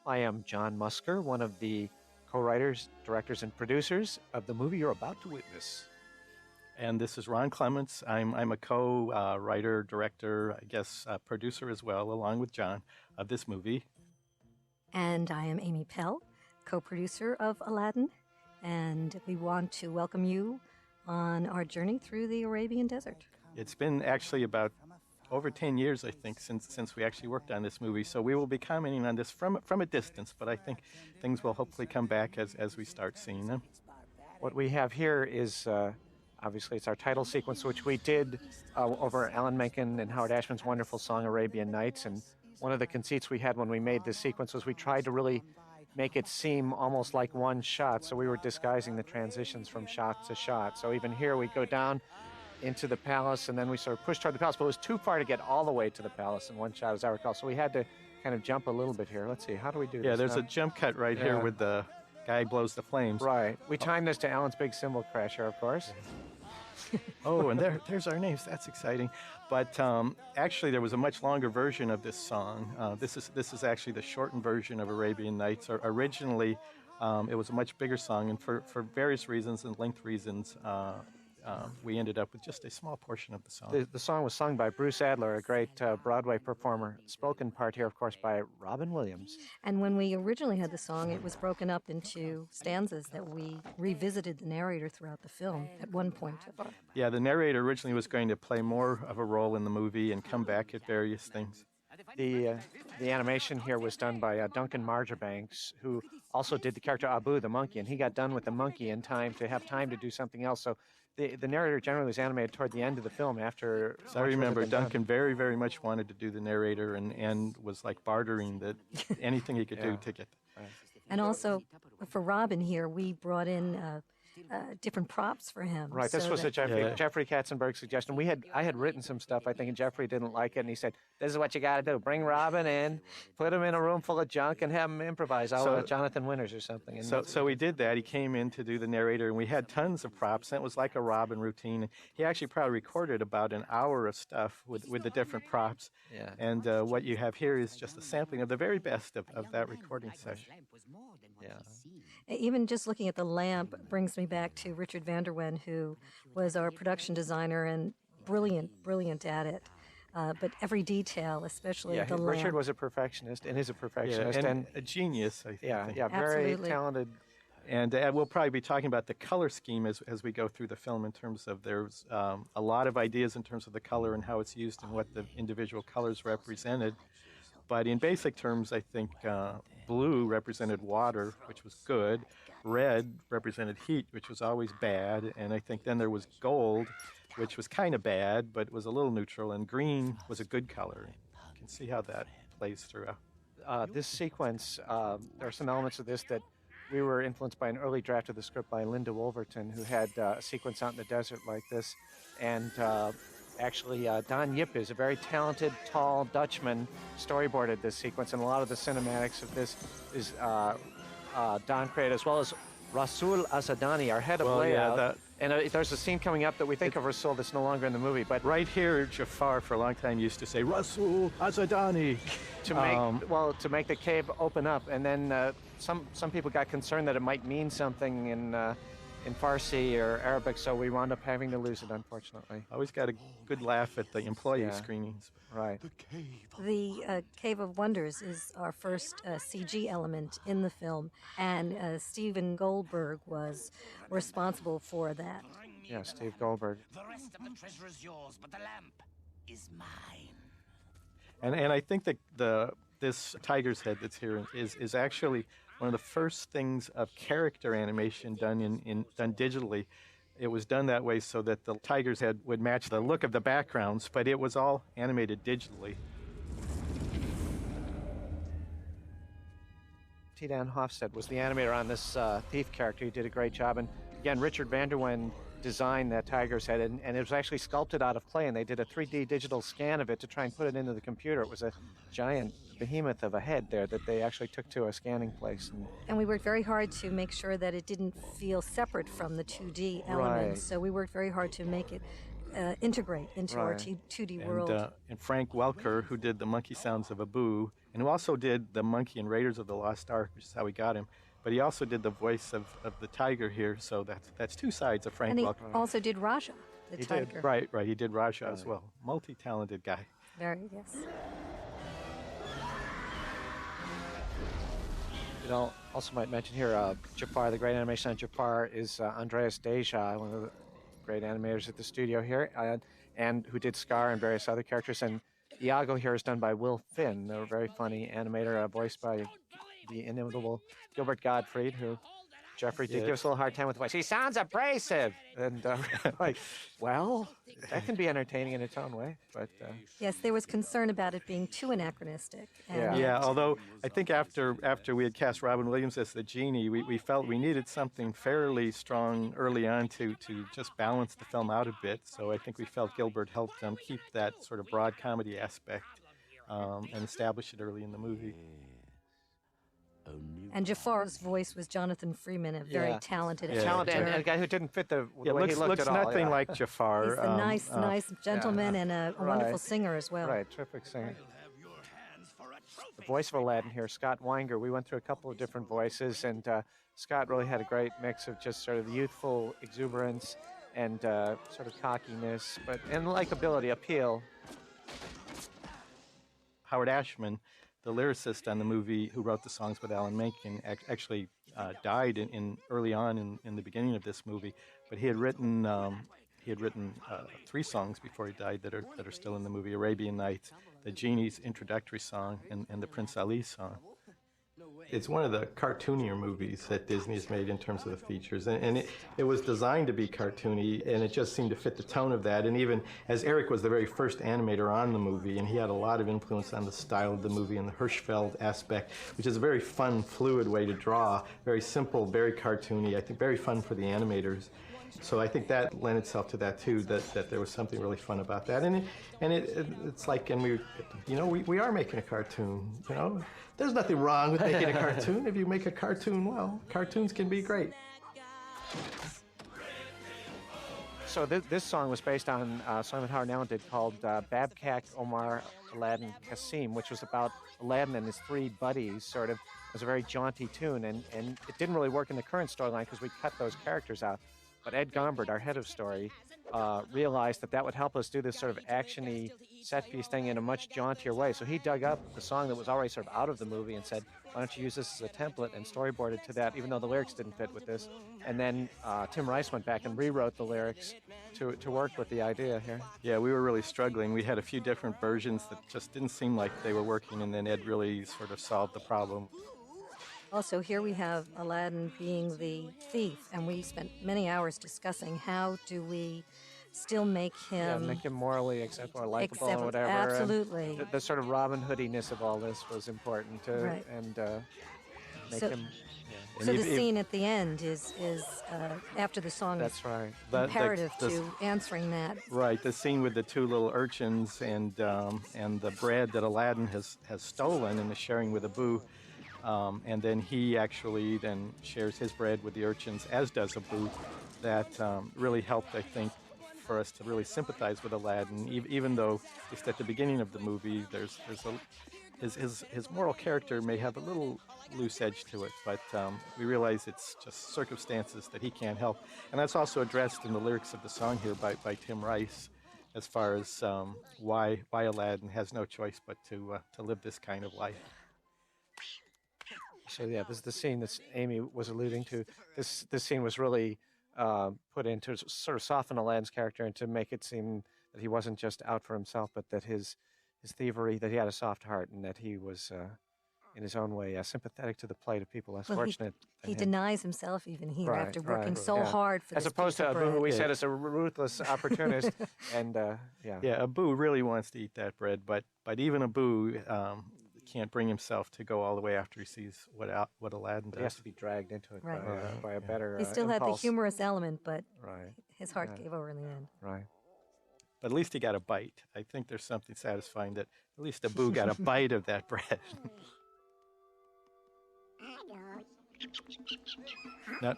I am John Musker, one of the co-writers, directors, and producers of the movie you're about to witness. And this is Ron Clements. I'm a co-writer, director, I guess producer as well, along with John, of this movie. And I am Amy Pell, co-producer of Aladdin, and we want to welcome you on our journey through the Arabian desert. It's been actually about over 10 years, I think, since we actually worked on this movie. So we will be commenting on this from a distance, but I think things will hopefully come back as we start seeing them. What we have here is, obviously, it's our title sequence, which we did over Alan Menken and Howard Ashman's wonderful song, Arabian Nights. And one of the conceits we had when we made this sequence was we tried to really make it seem almost like one shot. So we were disguising the transitions from shot to shot. So even here we go down into the palace, and then we sort of pushed toward the palace, but it was too far to get all the way to the palace in one shot, as I recall. So we had to kind of jump a little bit here. Let's see, how do we do this? Yeah, there's a jump cut right here with the guy blows the flames. Right. We timed this to Alan's big cymbal crash here, of course. Oh, and there's our names. That's exciting. But actually, there was a much longer version of this song. This is actually the shortened version of Arabian Nights. Originally, it was a much bigger song, and for various reasons and length reasons, we ended up with just a small portion of the song. The song was sung by Bruce Adler, a great Broadway performer. Spoken part here, of course, by Robin Williams. And when we originally had the song, it was broken up into stanzas that we revisited the narrator throughout the film at one point. Yeah, the narrator originally was going to play more of a role in the movie and come back at various things. The animation here was done by Duncan Marjoribanks, who also did the character Abu, the monkey, and he got done with the monkey in time to have time to do something else. So the narrator generally was animated toward the end of the film after... So I remember Duncan very, very much wanted to do the narrator and was like bartering that anything he could do to get... Right. And also, for Robin here, we brought in... different props for him. Right, this was a Jeffrey Katzenberg suggestion. I had written some stuff, I think, and Jeffrey didn't like it, and he said, this is what you got to do. Bring Robin in, put him in a room full of junk, and have him improvise, Jonathan Winters or something. So we did that. He came in to do the narrator, and we had tons of props, and it was like a Robin routine. He actually probably recorded about an hour of stuff with the different props. Yeah. And what you have here is just a sampling of the very best of that recording session. Yeah. Even just looking at the lamp brings me back to Richard Van der Wen, who was our production designer and brilliant at it. But every detail, especially the lamp. Richard was a perfectionist, and is a perfectionist. And a genius, I think. Yeah, very talented. And we'll probably be talking about the color scheme as we go through the film in terms of there's a lot of ideas in terms of the color and how it's used and what the individual colors represented. But in basic terms, I think blue represented water, which was good. Red represented heat, which was always bad. And I think then there was gold, which was kind of bad, but was a little neutral. And green was a good color. You can see how that plays throughout. This sequence, there are some elements of this that we were influenced by an early draft of the script by Linda Wolverton, who had a sequence out in the desert like this. And actually, Don Yip is a very talented, tall Dutchman, storyboarded this sequence, and a lot of the cinematics of this is Don created, as well as Rasul Asadani, our head of layout. And there's a scene coming up that we think of Rasul that's no longer in the movie. But right here, Jafar for a long time used to say Rasul Asadani to make the cave open up, and then some people got concerned that it might mean something in Farsi or Arabic, so we wound up having to lose it, unfortunately. Always got a good laugh at the employee screenings. Right. The Cave of Wonders is our first CG element in the film, and Steven Goldberg was responsible for that. Yeah, Steve Goldberg. The rest of the treasure is yours, but the lamp is mine. And I think that this tiger's head that's here is actually one of the first things of character animation done digitally. It was done that way so that the tiger's head would match the look of the backgrounds, but it was all animated digitally. T. Dan Hofstede was the animator on this thief character. He did a great job. And again, Richard Van der Wen designed that tiger's head, and it was actually sculpted out of clay, and they did a 3D digital scan of it to try and put it into the computer. It was a giant behemoth of a head there that they actually took to a scanning place. And we worked very hard to make sure that it didn't feel separate from the 2D elements. So we worked very hard to make it integrate into our 2D world. And Frank Welker, who did the monkey sounds of Abu, and who also did the monkey in Raiders of the Lost Ark, which is how we got him. But he also did the voice of the tiger here, so that's two sides of Frank And he Welker. also did Raja, the He tiger. did, right. He did Raja as well. Multi-talented guy. Very, yes. You know, also might mention here, Jafar, the great animation on Jafar is Andreas Deja, one of the great animators at the studio here, and who did Scar and various other characters. And Iago here is done by Will Finn, a very funny animator, voiced by the inimitable Gilbert Gottfried, who Jeffrey did give us a little hard time with the voice. He sounds abrasive. And like, well, that can be entertaining in its own way. But Yes, there was concern about it being too anachronistic. And Yeah, although I think after we had cast Robin Williams as the Genie, we felt we needed something fairly strong early on to just balance the film out a bit. So I think we felt Gilbert helped them keep that sort of broad comedy aspect and establish it early in the movie. And Jafar's voice was Jonathan Freeman, a very talented talent actor. and a guy who didn't fit the way looks he looked looks at all. nothing like Jafar. He's a nice gentleman and a wonderful Right. singer as well. Right, terrific singer. The voice of Aladdin here, Scott Weinger. We went through a couple of different voices, and Scott really had a great mix of just sort of youthful exuberance and sort of cockiness, and likability, appeal. Howard Ashman, the lyricist on the movie, who wrote the songs with Alan Menken, actually died early on in the beginning of this movie. But he had written 3 songs before he died that are still in the movie: Arabian Nights, the Genie's introductory song, and the Prince Ali song. It's one of the cartoonier movies that Disney has made in terms of the features, and it was designed to be cartoony, and it just seemed to fit the tone of that. And even as Eric was the very first animator on the movie, and he had a lot of influence on the style of the movie and the Hirschfeld aspect, which is a very fun, fluid way to draw, very simple, very cartoony, I think very fun for the animators. So I think that lent itself to that too, that there was something really fun about that. And it's like, and we are making a cartoon, you know. There's nothing wrong with making a cartoon. If you make a cartoon well, cartoons can be great. So this song was based on a song that Howard Allen did called Babkak, Omar, Aladdin, Kasim, which was about Aladdin and his 3 buddies, sort of. It was a very jaunty tune, and it didn't really work in the current storyline because we cut those characters out. But Ed Gombert, our head of story, realized that would help us do this sort of action-y set-piece thing in a much jauntier way. So he dug up the song that was already sort of out of the movie and said, why don't you use this as a template, and storyboarded to that, even though the lyrics didn't fit with this. And then Tim Rice went back and rewrote the lyrics to work with the idea here. Yeah, we were really struggling. We had a few different versions that just didn't seem like they were working, and then Ed really sort of solved the problem. Also, here we have Aladdin being the thief, and we spent many hours discussing how do we still make him... make him morally acceptable or likable or whatever. Absolutely. And the sort of Robin Hoodiness of all this was important to Right. and make So- him... So the scene at the end is after the song is That's right. imperative to answering that. Right, the scene with the 2 little urchins and the bread that Aladdin has stolen and is sharing with Abu. And then he actually then shares his bread with the urchins, as does Abu. That really helped, I think, for us to really sympathize with Aladdin, even though just at the beginning of the movie, his moral character may have a little loose edge to it, but we realize it's just circumstances that he can't help. And that's also addressed in the lyrics of the song here by Tim Rice, as far as why Aladdin has no choice but to live this kind of life. So yeah, this is the scene that Amy was alluding to. This scene was really put in to sort of soften Aladdin's character and to make it seem that he wasn't just out for himself, but that his thievery, that he had a soft heart, and that he was, in his own way, sympathetic to the plight of people less fortunate than He him. denies himself even here Right, after working right, so yeah. hard for As this opposed piece to of Abu, who bread. we said is a ruthless opportunist, and yeah. Yeah, Abu really wants to eat that bread, but even Abu can't bring himself to go all the way after he sees what Aladdin He has does. to be dragged into it Right. by a better He still had the impulse. humorous element, but Right, his heart gave over in the end. right. But at least he got a bite. I think there's something satisfying that at least Abu got a bite of that bread.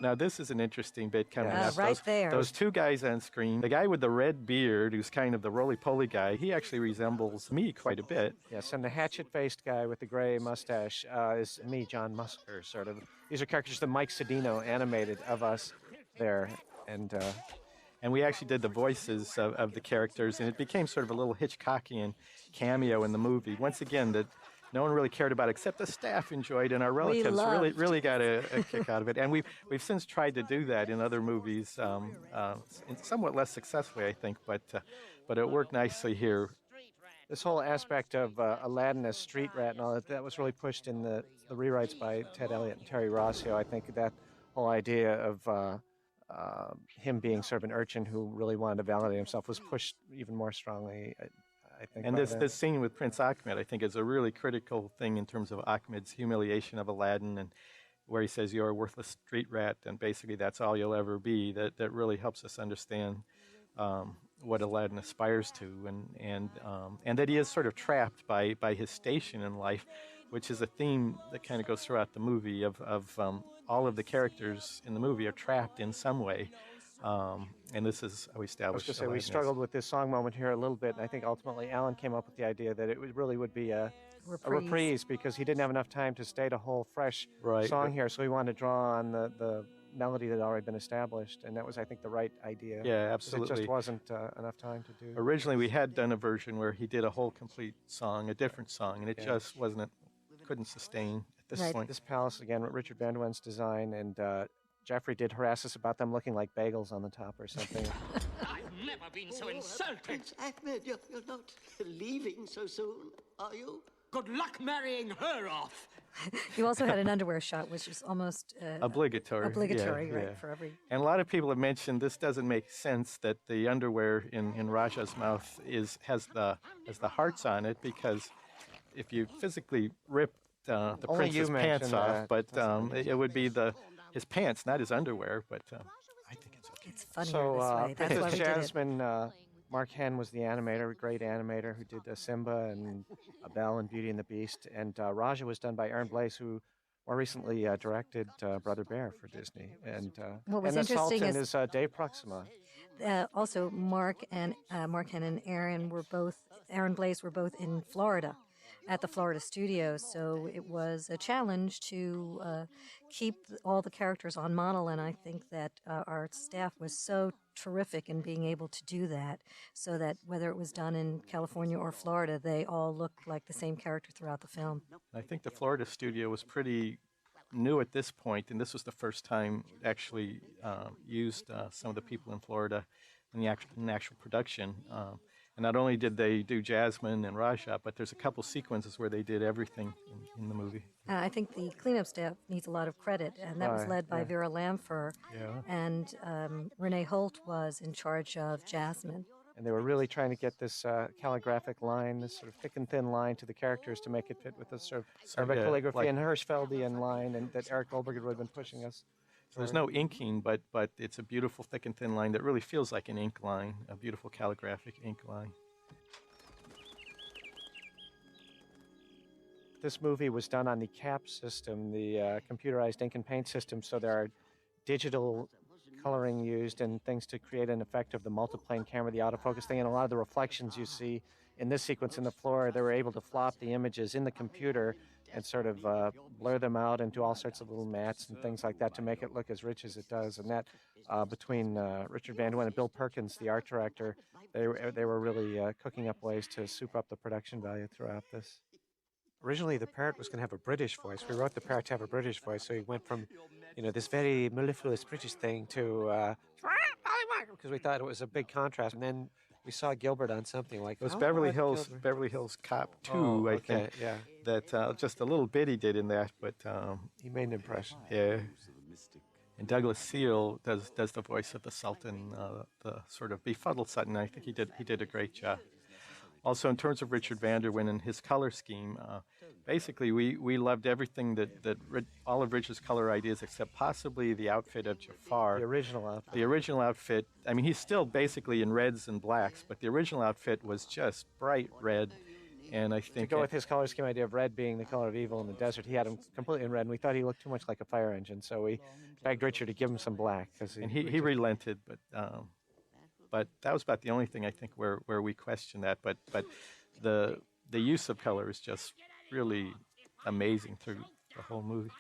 Now this is an interesting bit coming up. Right there. Those two guys on screen, the guy with the red beard, who's kind of the roly-poly guy, he actually resembles me quite a bit. Yes, and the hatchet-faced guy with the gray mustache is me, John Musker, sort of. These are characters that Mike Cedino animated of us there, and we actually did the voices of the characters, and it became sort of a little Hitchcockian cameo in the movie. Once again, that no one really cared about, except the staff enjoyed, and our relatives really got a kick out of it. And we've since tried to do that in other movies, somewhat less successfully, I think, but it worked nicely here. This whole aspect of Aladdin as street rat and all that was really pushed in the rewrites by Ted Elliott and Terry Rossio. I think that whole idea of him being sort of an urchin who really wanted to validate himself was pushed even more strongly, I think. And this scene with Prince Ahmed, I think, is a really critical thing in terms of Ahmed's humiliation of Aladdin, and where he says, "You're a worthless street rat," and basically that's all you'll ever be. That really helps us understand what Aladdin aspires to, and that he is sort of trapped by his station in life, which is a theme that kind of goes throughout the movie of all of the characters in the movie are trapped in some way. And this is how we established. I was going to say, we struggled with this song moment here a little bit, and I think ultimately Alan came up with the idea that it really would be a reprise because he didn't have enough time to state a whole fresh song here, so he wanted to draw on the melody that had already been established, and that was, I think, the right idea. Yeah, absolutely. It just wasn't enough time to do. Originally, we had done a version where he did a whole complete song, a different song, and it just couldn't sustain at this point. This palace, again, Richard Van der Wen's design, and Jeffrey did harass us about them looking like bagels on the top or something. I've never been so insulted. Prince Ahmed, you're not leaving so soon, are you? Good luck marrying her off. You also had an underwear shot, which is almost obligatory. For every. And a lot of people have mentioned this doesn't make sense that the underwear in Raja's mouth has the hearts on it, because if you physically rip the prince's pants off, but it would be his pants, not his underwear. But I think it's okay. It's funnier this way. That's why we Jasmine, Mark Henn was the animator, a great animator who did Simba and Belle and Beauty and the Beast. And Raja was done by Aaron Blaise, who more recently directed Brother Bear for Disney. And what was the interesting Sultan is Dave Proxima. Also, Mark Henn and Aaron Blaise were both in Florida at the Florida studio, so it was a challenge to keep all the characters on model, and I think that our staff was so terrific in being able to do that, so that whether it was done in California or Florida, they all looked like the same character throughout the film. I think the Florida studio was pretty new at this point, and this was the first time actually used some of the people in Florida in the actual production. And not only did they do Jasmine and Raja, but there's a couple sequences where they did everything in the movie. I think the cleanup staff needs a lot of credit, and that was led by Vera Lamfer, and Renee Holt was in charge of Jasmine. And they were really trying to get this calligraphic line, this sort of thick and thin line to the characters to make it fit with the sort of Arabic calligraphy and Hirschfeldian line, and that Eric Goldberg had really been pushing us. So there's no inking, but it's a beautiful thick and thin line that really feels like an ink line, a beautiful calligraphic ink line. This movie was done on the CAP system, the computerized ink and paint system, so there are digital coloring used and things to create an effect of the multiplane camera, the autofocus thing, and a lot of the reflections you see in this sequence in the floor, they were able to flop the images in the computer and sort of blur them out and do all sorts of little mats and things like that to make it look as rich as it does. And that, between Richard Van der Wen and Bill Perkins, the art director, they were really cooking up ways to soup up the production value throughout this. Originally, the parrot was going to have a British voice. We wrote the parrot to have a British voice, so he went from, this very mellifluous British thing to, because we thought it was a big contrast. And then we saw Gilbert on something like... It was Beverly Hills Cop 2, I think. Yeah. That just a little bit he did in that, but... he made an impression. Yeah. And Douglas Seal does the voice of the Sultan, the sort of befuddled Sultan. I think he did a great job. Also, in terms of Richard Van der Wen and his color scheme, basically we loved everything that all of Richard's color ideas, except possibly the outfit of Jafar. The original outfit. The original outfit. I mean, he's still basically in reds and blacks, but the original outfit was just bright red And I To think go with his color scheme idea of red being the color of evil in the desert, he had him completely in red, and we thought he looked too much like a fire engine, so we begged Richard to give him some black. and he relented, but that was about the only thing I think where we questioned that. But the use of color is just really amazing through the whole movie.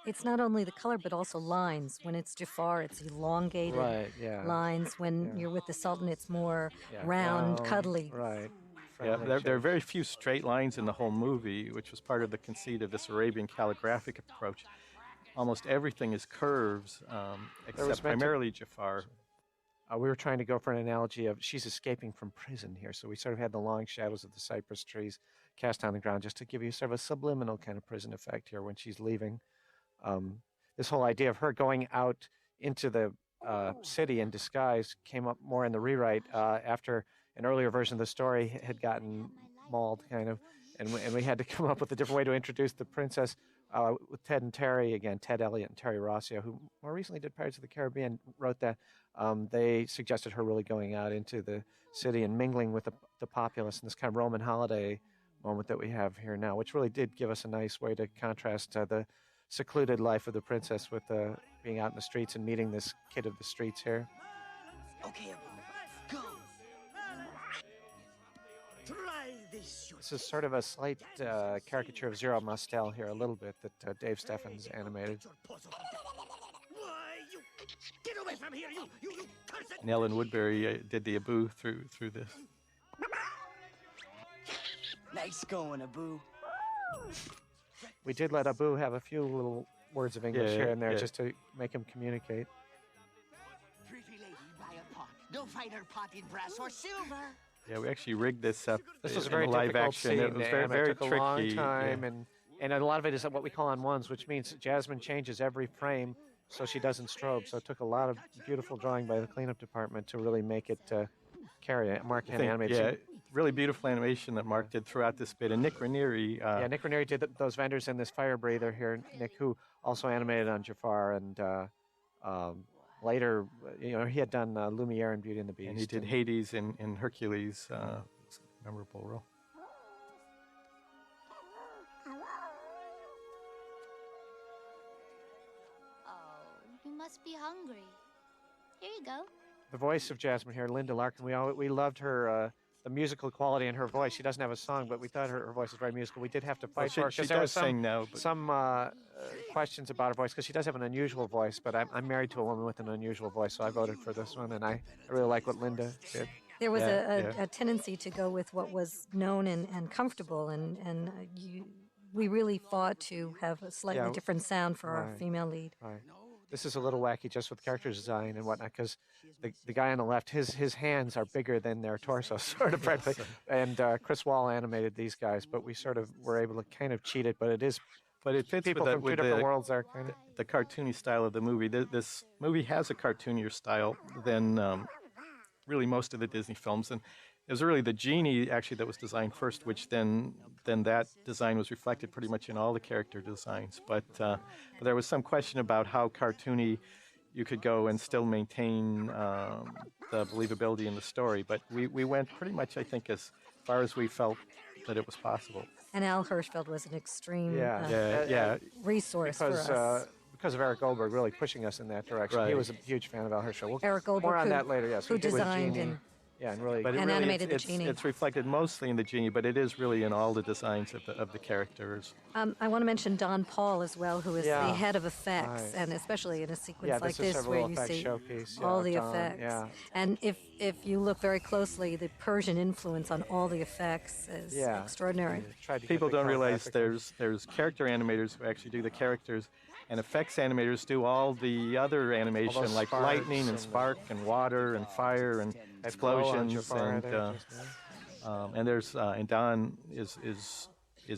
It's not only the color, but also lines. When it's Jafar, it's elongated Right, yeah. lines. When Yeah. you're with the Sultan, it's more Yeah, round, cuddly. Right. Yeah, friendly there are shapes. very few straight lines in the whole movie, which was part of the conceit of this Arabian calligraphic approach. Almost everything is curves, except meant to- primarily Jafar. We were trying to go for an analogy of she's escaping from prison here, so we sort of had the long shadows of the cypress trees cast on the ground just to give you sort of a subliminal kind of prison effect here when she's leaving. This whole idea of her going out into the city in disguise came up more in the rewrite after an earlier version of the story had gotten mauled, kind of, and we had to come up with a different way to introduce the princess with Ted and Terry, again, Ted Elliott and Terry Rossio, who more recently did Pirates of the Caribbean, wrote that. They suggested her really going out into the city and mingling with the populace in this kind of Roman holiday moment that we have here now, which really did give us a nice way to contrast the secluded life of the princess with being out in the streets and meeting this kid of the streets here. Okay, Abu, go. Try this. This is sort of a slight caricature of Zero Mostel here, a little bit, that Dave Steffens animated. Why, you get away from here, you cursed. And Ellen Woodbury did the Abu through this. Nice going, Abu. We did let Abu have a few little words of English Yeah, here and there yeah. just to make him communicate. Pretty lady, buy a pot. No finer pot in brass or silver. Yeah, we actually rigged this up This was a in very live difficult action. scene. It was to very, animate. very It took tricky. a long time, yeah. and a lot of it is what we call on ones, which means Jasmine changes every frame so she doesn't strobe. So it took a lot of beautiful drawing by the cleanup department to really make it carry it. Mark I Hanna think, animated. yeah, really beautiful animation that Mark did throughout this bit. And Nick Ranieri, Yeah, Nick Ranieri did those vendors in this fire breather here. Nick, who also animated on Jafar, and later, he had done Lumiere and Beauty and the Beast. and he did Hades in Hercules, it's a memorable role. Oh, you must be hungry. Here you go. The voice of Jasmine here, Linda Larkin. We loved her the musical quality in her voice. She doesn't have a song, but we thought her voice was very musical. We did have to fight for her She because there was does sing now, but some questions about her voice because she does have an unusual voice. But I'm married to a woman with an unusual voice, so I voted for this one, and I really like what Linda did. There was Yeah, a tendency to go with what was known and comfortable, and we really fought to have a slightly Yeah, different sound for our right. female lead. Right. This is a little wacky just with character design and whatnot, because the guy on the left, his hands are bigger than their torso, sort of practically. And Chris Wall animated these guys, but we sort of were able to kind of cheat it. But it fits it fits people with, from two different worlds there, kind of. the cartoony style of the movie. This movie has a cartoonier style than really most of the Disney films, and it was really the Genie actually that was designed first, which then that design was reflected pretty much in all the character designs. But there was some question about how cartoony you could go and still maintain the believability in the story. But we went pretty much, I think, as far as we felt that it was possible. And Al Hirschfeld was an extreme Yeah. resource for us. Because of Eric Goldberg really pushing us in that direction. He Right. was a huge fan of Al Hirschfeld. Eric Goldberg, more on who- that later, yes. who He did with designed Genie. and- Yeah, and really. But it And really, animated the it's, Genie. It's reflected mostly in the Genie, but it is really in all the designs of the characters. I want to mention Don Paul as well, who is Yeah. the head of effects, Right. and especially in a sequence Yeah, like this is this, a where real you effects see showpiece, all yeah, the Don, effects. yeah. And if you look very closely, the Persian influence on all the effects is extraordinary. Tried to People get the don't realize choreographic- there's character animators who actually do the characters, and effects animators do all the other animation, those like sparks lightning and and spark and water and fire and That glow on explosions. Jafar And there, just, and there's and Don is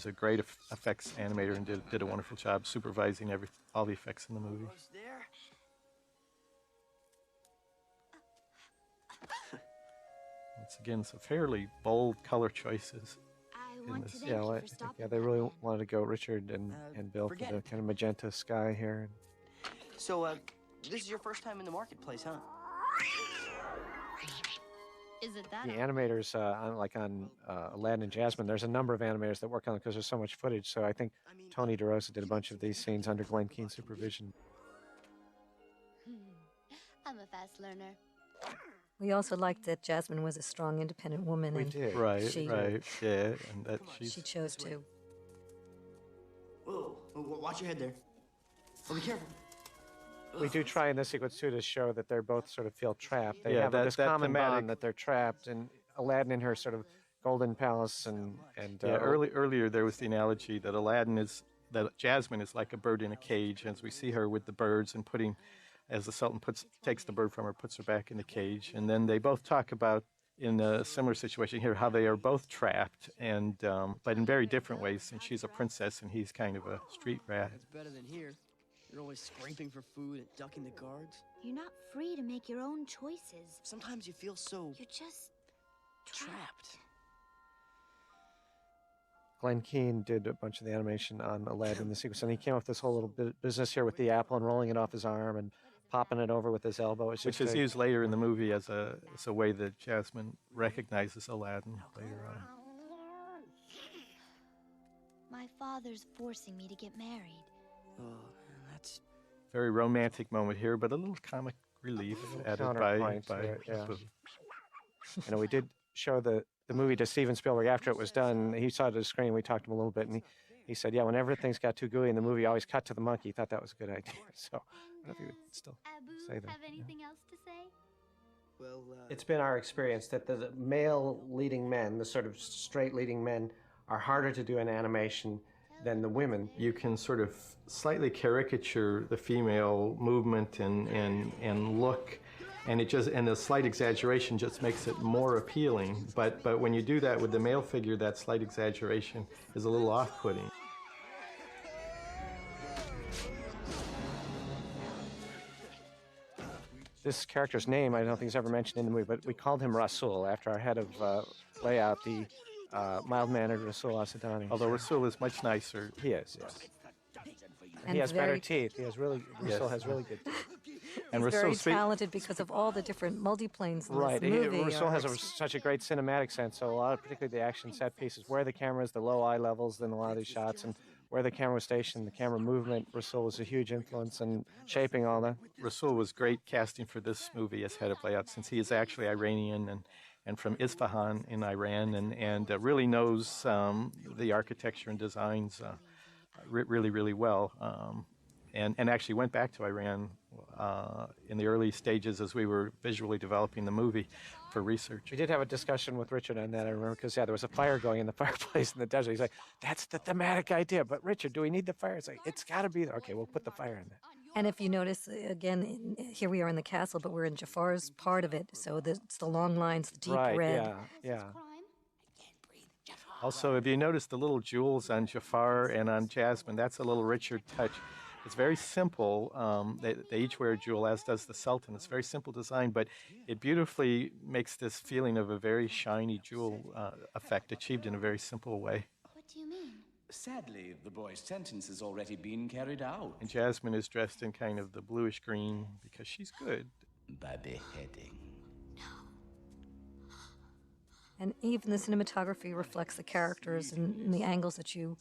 a great effects animator and did a wonderful job supervising all the effects in the movie. Once again, some fairly bold color choices. I in want this. to thank Yeah, you well, I for think, stopping they by. really wanted to go Richard and Bill for forget the it. kind of magenta sky here. So, this is your first time in the marketplace, huh? Is it that? The animators, on Aladdin and Jasmine, there's a number of animators that work on it because there's so much footage. So I think Tony DeRosa did a bunch of these scenes under Glenn Keane's supervision. I'm a fast learner. We also liked that Jasmine was a strong, independent woman. We and did. Right, She- right, yeah, and that She chose to. Whoa, watch your head there. Oh, be careful. We do try in this sequence too to show that they're both sort of feel trapped. They Yeah, have this that common thematic- bond that they're trapped, and Aladdin in her sort of golden palace, and Yeah, earlier there was the analogy that that Jasmine is like a bird in a cage, as we see her with the birds and as the Sultan takes the bird from her, puts her back in the cage, and then they both talk about in a similar situation here how they are both trapped, and but in very different ways. Since she's a princess and he's kind of a street rat. It's better than here. You're always scraping for food and ducking the guards. You're not free to make your own choices. Sometimes you feel so You're just trapped. Glenn Keane did a bunch of the animation on Aladdin in the sequence, and he came up with this whole little business here with the apple and rolling it off his arm and popping it over with his elbow. It's Which just is used later in the movie as a way that Jasmine recognizes Aladdin later on. My father's forcing me to get married. Oh, that's Very romantic moment here, but a little comic relief added counterpoint by to it, yeah. Boo. we did show the movie to Steven Spielberg after it was done. He saw it on the screen. We talked to him a little bit, and he said, yeah, whenever things got too gooey in the movie, always cut to the monkey. He thought that was a good idea. So I don't know if he would still Abu, say that. have yeah. anything else to say? well. It's been our experience that the male leading men, the sort of straight leading men, are harder to do in animation than the women. You can sort of slightly caricature the female movement and look, and the slight exaggeration just makes it more appealing. But when you do that with the male figure, that slight exaggeration is a little off-putting. This character's name, I don't think is ever mentioned in the movie, but we called him Rasul after our head of layout, the mild-mannered Rasul Asadani. Although Rasul is much nicer. He is, yes. And He has better very- teeth. Rasul Yes. has really good teeth. And He's very Rasul talented because of all the different multiplanes in Right. this movie. Rasul are has such a great cinematic sense, so a lot of, particularly the action set pieces, where the camera is, the low eye levels in a lot of these shots, and where the camera was stationed, the camera movement, Rasul was a huge influence in shaping all that. Rasul was great casting for this movie as head of layout, since he is actually Iranian and from Isfahan in Iran, and really knows the architecture and designs really, really well. And actually went back to Iran in the early stages as we were visually developing the movie for research. We did have a discussion with Richard on that, I remember, because, there was a fire going in the fireplace in the desert. He's like, that's the thematic idea, but Richard, do we need the fire? It's like, it's got to be there. Okay, we'll put the fire in there. And if you notice, again, here we are in the castle, but we're in Jafar's part of it. So it's the long lines, the deep Right, red. yeah. Also, if you notice the little jewels on Jafar and on Jasmine, that's a little Richard touch. It's very simple. They each wear a jewel, as does the Sultan. It's a very simple design, but it beautifully makes this feeling of a very shiny jewel effect achieved in a very simple way. What do you mean? Sadly, the boy's sentence has already been carried out And Jasmine is dressed in kind of the bluish green because she's good. by beheading. And even the cinematography reflects the characters and the angles that you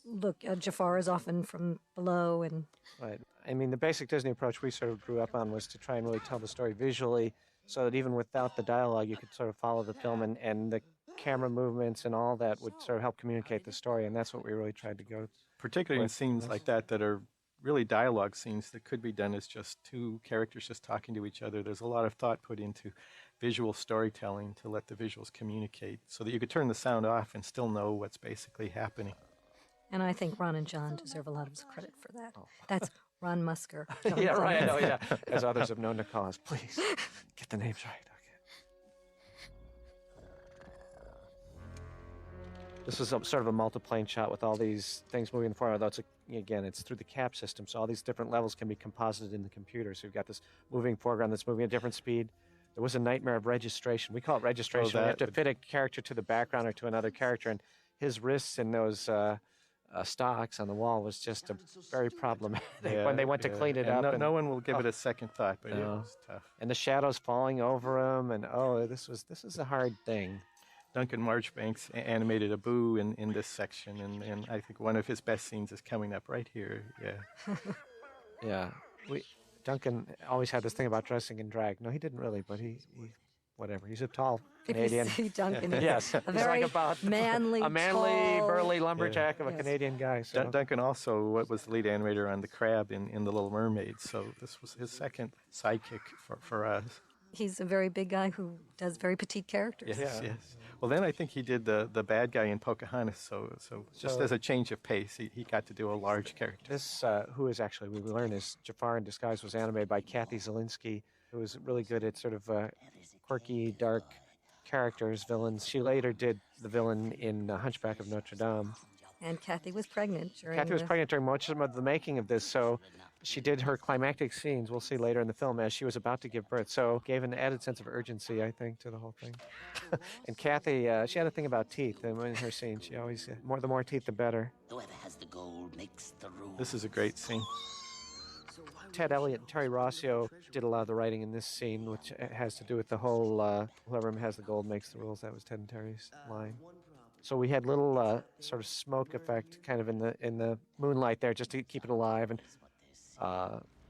look. Jafar is often from below, and Right. I mean, the basic Disney approach we sort of grew up on was to try and really tell the story visually so that even without the dialogue, you could sort of follow the film, and the camera movements and all that would sort of help communicate the story, and that's what we really tried to go. Particularly in With scenes this. like that are really dialogue scenes that could be done as just two characters just talking to each other. There's a lot of thought put into visual storytelling to let the visuals communicate so that you could turn the sound off and still know what's basically happening. and I think Ron and John deserve a lot of credit for that. That's Ron Musker. John Yeah, right. I Clements. know. Yeah, as others have known to call us. Please get the names right. Okay. This is sort of a multiplane shot with all these things moving forward. Although it's through the cap system, so all these different levels can be composited in the computer. So you've got this moving foreground that's moving at a different speed. There was a nightmare of registration. We call it registration. Oh, We have to that- fit a character to the background or to another character, and his wrists in those stocks on the wall was just very problematic when they went to clean it and up. No one will give it a second thought, but it was tough. And the shadows falling over him, and this is a hard thing. Duncan Marchbanks animated Abu in this section, and I think one of his best scenes is coming up right here. Yeah. Yeah. Duncan always had this thing about dressing in drag. No, he didn't really, but he whatever. He's a tall Canadian. If you see Duncan, yes, a very manly, tall, burly lumberjack of a Canadian guy. So. Duncan also was the lead animator on The Crab in The Little Mermaid, so this was his second sidekick for us. He's a very big guy who does very petite characters. Yes. Well, then I think he did the bad guy in Pocahontas, so just as a change of pace, he got to do a large character. This, who is actually, we learn, is Jafar in Disguise, was animated by Kathy Zielinski, who was really good at sort of quirky, dark characters, villains. She later did the villain in Hunchback of Notre Dame. And Kathy was pregnant during much of the making of this, so she did her climactic scenes, we'll see later in the film, as she was about to give birth. So gave an added sense of urgency, I think, to the whole thing. And Kathy, she had a thing about teeth, and in her scenes, she always, the more teeth, the better. Whoever has the gold makes the rules. This is a great scene. Ted Elliott and Terry Rossio did a lot of the writing in this scene, which has to do with the whole, whoever has the gold makes the rules. That was Ted and Terry's line. So we had little sort of smoke effect kind of in the moonlight there just to keep it alive. And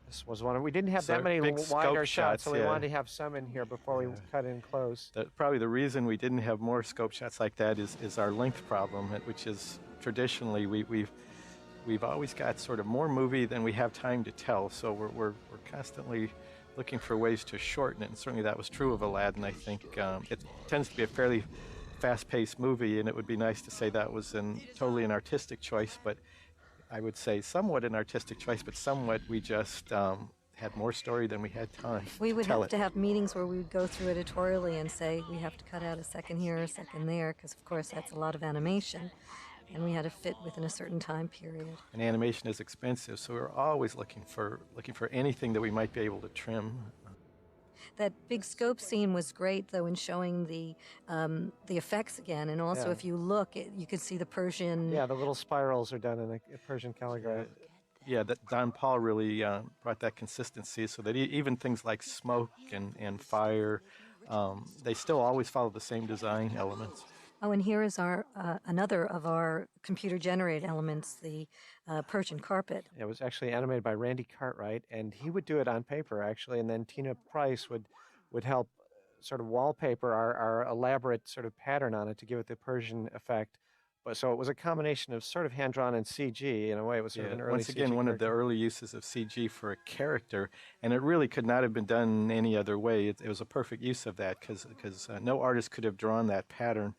this was one of, we didn't have that many wider shots, so we wanted to have some in here before we cut in close. Probably the reason we didn't have more scope shots like that is our length problem, which is traditionally we've always got sort of more movie than we have time to tell. So we're constantly looking for ways to shorten it, and certainly that was true of Aladdin. I think it tends to be a fairly fast-paced movie, and it would be nice to say that was totally an artistic choice, but I would say somewhat an artistic choice, but somewhat we just had more story than we had time. We would have to have meetings where we would go through editorially and say we have to cut out a second here, a second there, because of course that's a lot of animation, and we had to fit within a certain time period. And animation is expensive, so we were always looking for anything that we might be able to trim. That big scope scene was great, though, in showing the effects again, and also if you look, you could see the Persian. Yeah, the little spirals are done in a Persian calligraph. Yeah, that Don Paul really brought that consistency, so that even things like smoke and fire, they still always follow the same design elements. Oh, and here is our another of our computer-generated elements, the Persian Carpet. It was actually animated by Randy Cartwright, and he would do it on paper, actually, and then Tina Price would help sort of wallpaper our elaborate sort of pattern on it to give it the Persian effect. But so it was a combination of sort of hand-drawn and CG. In a way, it was sort of an early once again, CG one of the early uses of CG for a character, and it really could not have been done any other way. It was a perfect use of that, because no artist could have drawn that pattern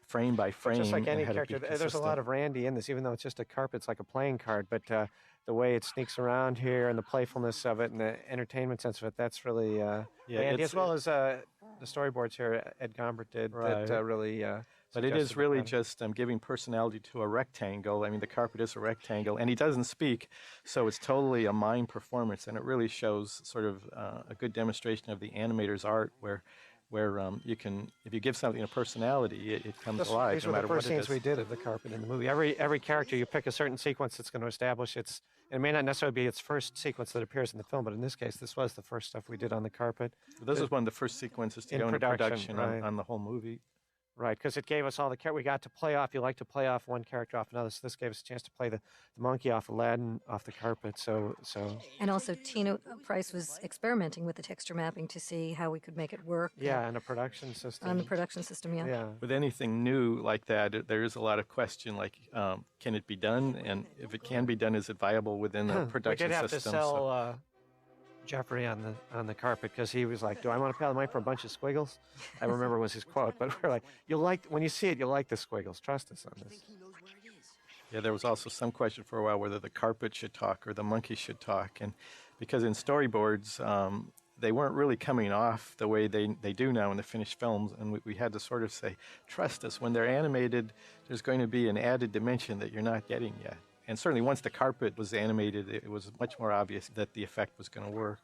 frame by frame. Just like any character, there's a lot of Randy in this, even though it's just a carpet, it's like a playing card, but the way it sneaks around here and the playfulness of it and the entertainment sense of it, that's really Randy, as well as the storyboards here Ed Gombert did, that really... but it is really just giving personality to a rectangle. I mean, the carpet is a rectangle, and he doesn't speak, so it's totally a mime performance, and it really shows sort of a good demonstration of the animator's art, where you can, if you give something a personality, it comes alive. These were the first scenes we did of the carpet in the movie. Every character, you pick a certain sequence that's going to establish its. It may not necessarily be its first sequence that appears in the film, but in this case, this was the first stuff we did on the carpet. This was one of the first sequences to go into production on the whole movie. Right, because it gave us all we got to play off. You like to play off one character off another, so this gave us a chance to play the monkey off Aladdin off the carpet. So. And also, Tina Price was experimenting with the texture mapping to see how we could make it work. Yeah, and a production system. On the production system, yeah. With anything new like that, there is a lot of question, like, can it be done? And if it can be done, is it viable within the production system? We did have to sell Jeffrey on the carpet, because he was like, "Do I want to pay the money for a bunch of squiggles?" I remember was his quote. But we're like, when you see it, you'll like the squiggles. Trust us on this. Yeah, there was also some question for a while whether the carpet should talk or the monkey should talk, and because in storyboards they weren't really coming off the way they do now in the finished films, and we had to sort of say, trust us, when they're animated, there's going to be an added dimension that you're not getting yet. And certainly once the carpet was animated, it was much more obvious that the effect was going to work.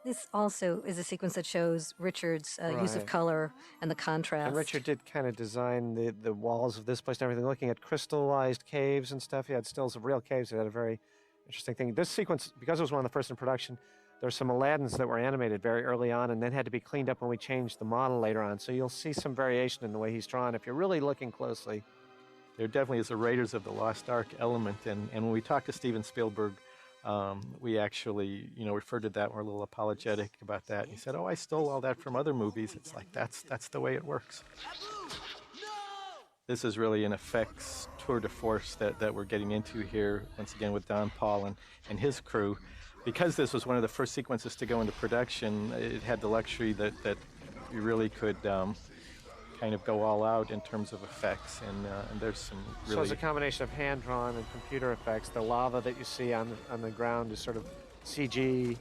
This also is a sequence that shows Richard's use of Right. color and the contrast. And Richard did kind of design the walls of this place and everything, looking at crystallized caves and stuff. He had stills of real caves. It had a very interesting thing. This sequence, because it was one of the first in production, there's some Aladdins that were animated very early on and then had to be cleaned up when we changed the model later on. So you'll see some variation in the way he's drawn if you're really looking closely. There definitely is a Raiders of the Lost Ark element, and when we talked to Steven Spielberg, we actually, referred to that. We're a little apologetic about that. He said, "Oh, I stole all that from other movies." It's like that's the way it works. This is really an effects tour de force that we're getting into here once again with Don Paul and his crew. Because this was one of the first sequences to go into production, it had the luxury that you really could kind of go all out in terms of effects, and there's some really... So it's a combination of hand-drawn and computer effects. The lava that you see on the ground is sort of CG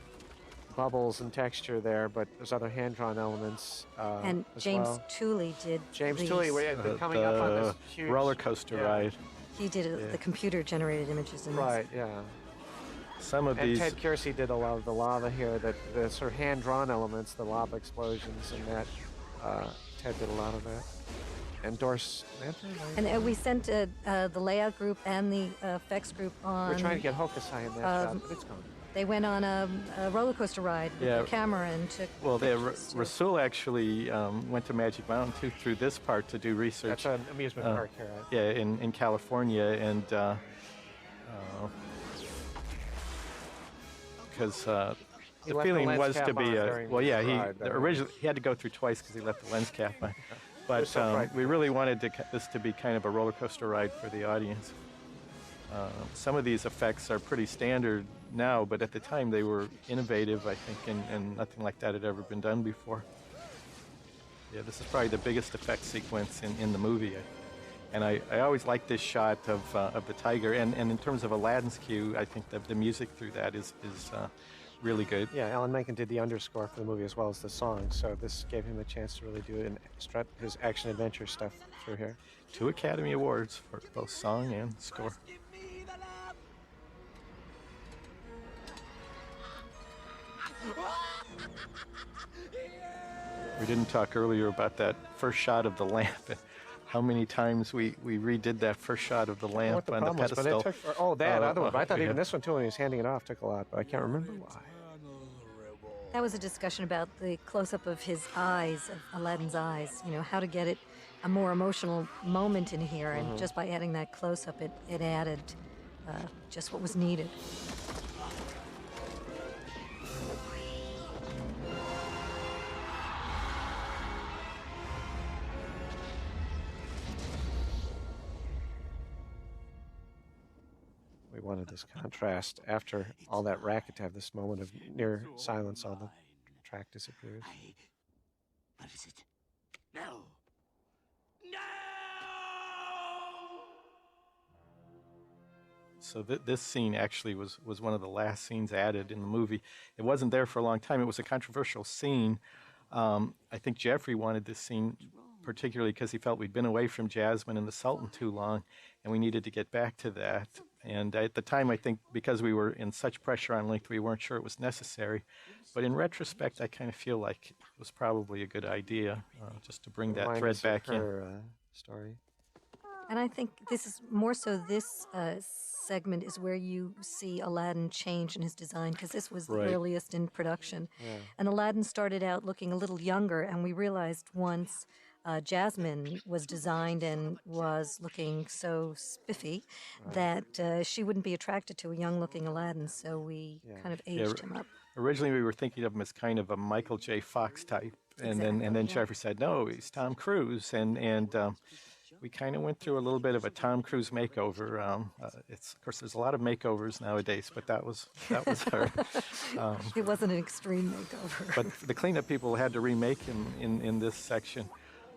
bubbles and texture there, but there's other hand-drawn elements and as James well. Tooley did James these. Tooley, we had been coming up on this huge... roller coaster ride. He did the computer-generated images in Right, yeah. Some of And these... Ted Kiersey did a lot of the lava here, the sort of hand-drawn elements, the lava explosions, and that Ted did a lot of that. And Doris Manter? And we sent the layout group and the effects group on... We're trying to get Hokusai in that shot, but it's gone. They went on a roller coaster ride with the camera and took pictures. Rasul actually went to Magic Mountain too, through this part to do research. That's an amusement park here. Right? Yeah, in California, and because the feeling was to be originally he had to go through twice because he left the lens cap on. But we really wanted this to be kind of a roller coaster ride for the audience. Some of these effects are pretty standard now, but at the time they were innovative, I think, and nothing like that had ever been done before. Yeah, this is probably the biggest effect sequence in the movie. And I always like this shot of the tiger, and in terms of Aladdin's cue, I think the music through that is really good. Yeah, Alan Menken did the underscore for the movie as well as the song, so this gave him a chance to really do it and strut his action-adventure stuff through here. 2 Academy Awards for both song and score. We didn't talk earlier about that first shot of the lamp. How many times we redid that first shot of the lamp on the pedestal. That other one. But I thought even this one too, when he was handing it off, took a lot, but I can't remember why. That was a discussion about the close-up of his eyes, of Aladdin's eyes, how to get it a more emotional moment in here, and just by adding that close-up, it added just what was needed. We wanted this contrast after all that racket to have this moment of near silence. All the track disappears. What is it? No! No! So this scene actually was one of the last scenes added in the movie. It wasn't there for a long time. It was a controversial scene. I think Jeffrey wanted this scene particularly because he felt we'd been away from Jasmine and the Sultan too long, and we needed to get back to that. And at the time, I think because we were in such pressure on length, we weren't sure it was necessary. But in retrospect, I kind of feel like it was probably a good idea just to bring that thread back in. Story. And I think this is more so this segment is where you see Aladdin change in his design, because this was the earliest in production. Yeah. And Aladdin started out looking a little younger, and we realized once Jasmine was designed and was looking so spiffy that she wouldn't be attracted to a young-looking Aladdin, so we kind of aged him up. Originally, we were thinking of him as kind of a Michael J. Fox type, and then Jeffrey said, no, he's Tom Cruise, and we kind of went through a little bit of a Tom Cruise makeover. Of course, there's a lot of makeovers nowadays, but that was her. It wasn't an extreme makeover. But the cleanup people had to remake him in this section.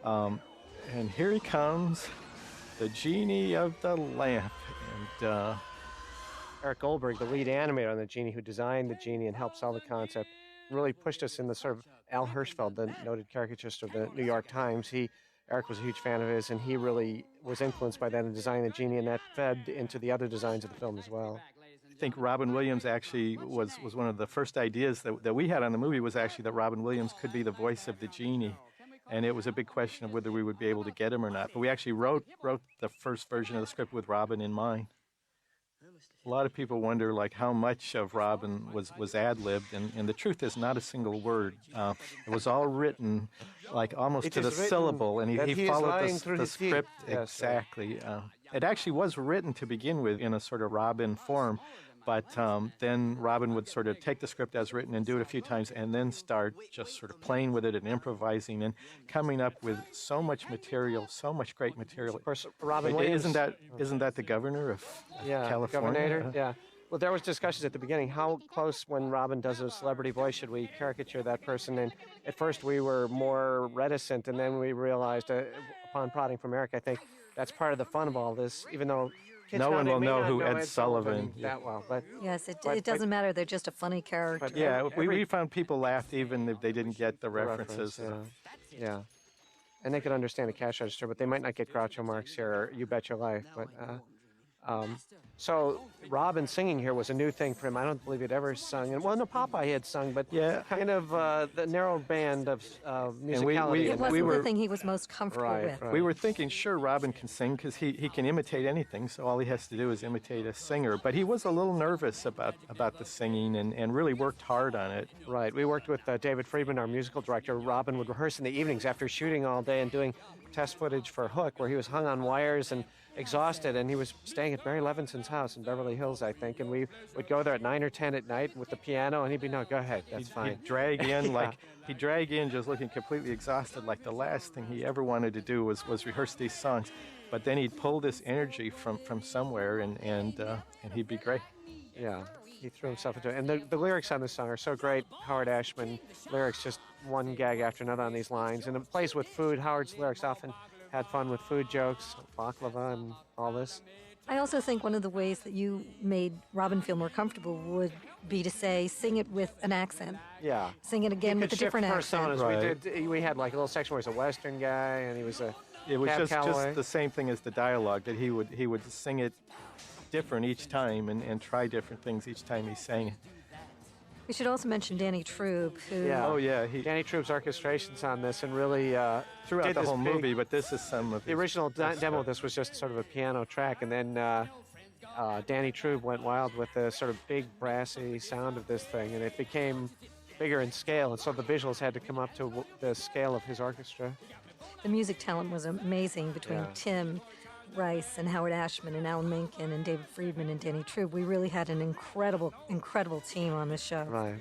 And here he comes, the Genie of the Lamp. And Eric Goldberg, the lead animator on the Genie, who designed the Genie and helped sell the concept, really pushed us in the sort of Al Hirschfeld, the noted caricaturist of the New York Times. Eric was a huge fan of his, and he really was influenced by that in designing the Genie, and that fed into the other designs of the film as well. think Robin Williams actually was one of the first ideas that we had on the movie was actually that Robin Williams could be the voice of the Genie. And it was a big question of whether we would be able to get him or not. But we actually wrote the first version of the script with Robin in mind. A lot of people wonder like how much of Robin was ad-libbed, and the truth is not a single word. It was all written like almost to the syllable, and he followed the script exactly. It actually was written to begin with in a sort of Robin form, but then Robin would sort of take the script as written and do it a few times and then start just sort of playing with it and improvising and coming up with so much material, so much great material. Of course, Robin Williams... Isn't that the governor of California? Governor, yeah. Well, there was discussions at the beginning, how close when Robin does a celebrity voice should we caricature that person? And at first we were more reticent, and then we realized, upon prodding from Eric, I think that's part of the fun of all this, even though... No one will know who Ed Sullivan that well, but yes, it doesn't matter. They're just a funny character. But yeah, we found people laughed even if they didn't get the references. Yeah, and they could understand a cash register, but they might not get Groucho Marx here or You Bet Your Life. But so Robin singing here was a new thing for him. I don't believe he'd ever sung. And well, no, Popeye had sung, but kind of the narrow band of musicality. It wasn't the thing he was most comfortable with. We were thinking, sure, Robin can sing because he can imitate anything, so all he has to do is imitate a singer. But he was a little nervous about the singing and really worked hard on it. Right. We worked with David Freeman, our musical director. Robin would rehearse in the evenings after shooting all day and doing test footage for Hook, where he was hung on wires and exhausted, and he was staying at Barry Levinson's house in Beverly Hills, I think, and we would go there at 9 or 10 at night with the piano, and he'd be, no, go ahead, that's fine. He'd drag in, he'd drag in just looking completely exhausted, like the last thing he ever wanted to do was rehearse these songs, but then he'd pull this energy from somewhere, and he'd be great. Yeah, he threw himself into it, and the lyrics on this song are so great. Howard Ashman lyrics, just one gag after another on these lines, and it plays with food. Howard's lyrics often had fun with food jokes, baklava and all this. I also think one of the ways that you made Robin feel more comfortable would be to say, sing it with an accent. Yeah. Sing it again with a different accent. Right. We had like a little section where he was a Western guy and he was a It was just cowboy. The same thing as the dialogue, that he would sing it different each time and try different things each time he sang it. We should also mention Danny Troub, who... Yeah. Oh, yeah. Danny Troub's orchestrations on this and really throughout the whole movie, but this is some of the original demo of this was just sort of a piano track, and then Danny Troub went wild with the sort of big brassy sound of this thing, and it became bigger in scale, and so the visuals had to come up to the scale of his orchestra. The music talent was amazing between Tim Rice and Howard Ashman and Alan Menken and David Friedman and Danny Troub. We really had an incredible, incredible team on this show. Right.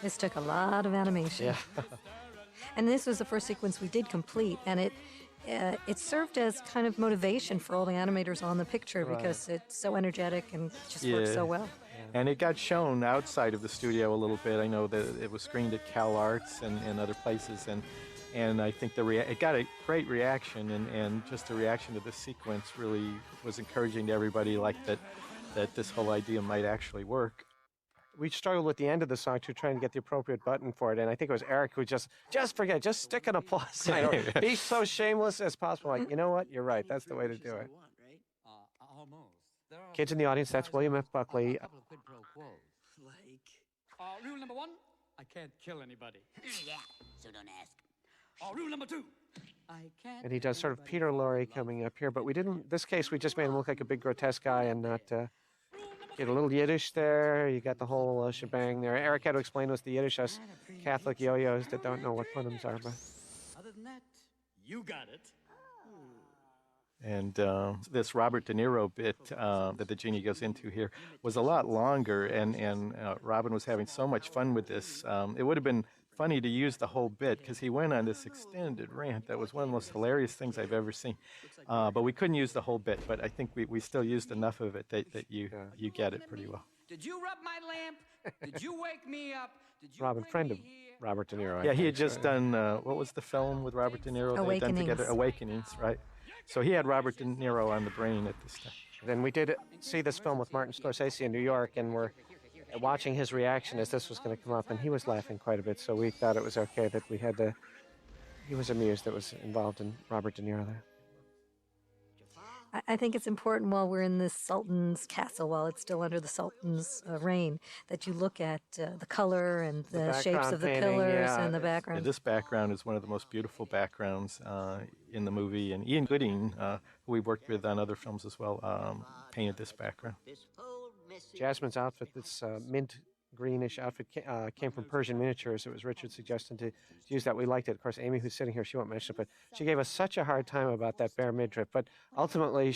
This took a lot of animation. Yeah. And this was the first sequence we did complete, and it served as kind of motivation for all the animators on the picture because it's so energetic and just works so well. And it got shown outside of the studio a little bit. I know that it was screened at Cal Arts and other places, and I think it got a great reaction, and just the reaction to this sequence really was encouraging to everybody, like that this whole idea might actually work. We struggled with the end of the song too, trying to get the appropriate button for it, and I think it was Eric who just forget it, just stick an applause sign, or be so shameless as possible. Like, you know what, you're right, that's the way to do it. Kids in the audience, that's William F. Buckley. Rule number 1, I can't kill anybody. Yeah, so don't ask. Rule number 2, I can't. And he does sort of Peter Lorre coming up here, but we didn't, this case, we just made him look like a big grotesque guy and not get a little Yiddish there. You got the whole shebang there. Eric had to explain to us the Yiddish, us Catholic yo-yos that don't know what punums are. But other than that, you got it. And this Robert De Niro bit that the Genie goes into here was a lot longer, and Robin was having so much fun with this. It would have been funny to use the whole bit because he went on this extended rant that was one of the most hilarious things I've ever seen. But we couldn't use the whole bit, but I think we still used enough of it that you get it pretty well. Did you rub my lamp? Did you wake me up? Did you Robin, friend of Robert De Niro. Yeah, he had just done, what was the film with Robert De Niro they had done together? Awakenings, right? So he had Robert De Niro on the brain at this time. Then we did see this film with Martin Scorsese in New York, and we're watching his reaction as this was going to come up, and he was laughing quite a bit, so we thought it was okay that we had to, he was amused that was involved in Robert De Niro there. I think it's important while we're in this Sultan's castle, while it's still under the Sultan's reign, that you look at the color and the shapes background of the painting, pillars yeah. and the Yeah, background. this background is one of the most beautiful backgrounds in the movie, and Ian Gooding, who we worked with on other films as well, painted this background. Jasmine's outfit, this mint greenish outfit, came from Persian Miniatures. It was Richard's suggestion to use that. We liked it. Of course, Amy, who's sitting here, she won't mention it, but she gave us such a hard time about that bare midriff. But ultimately,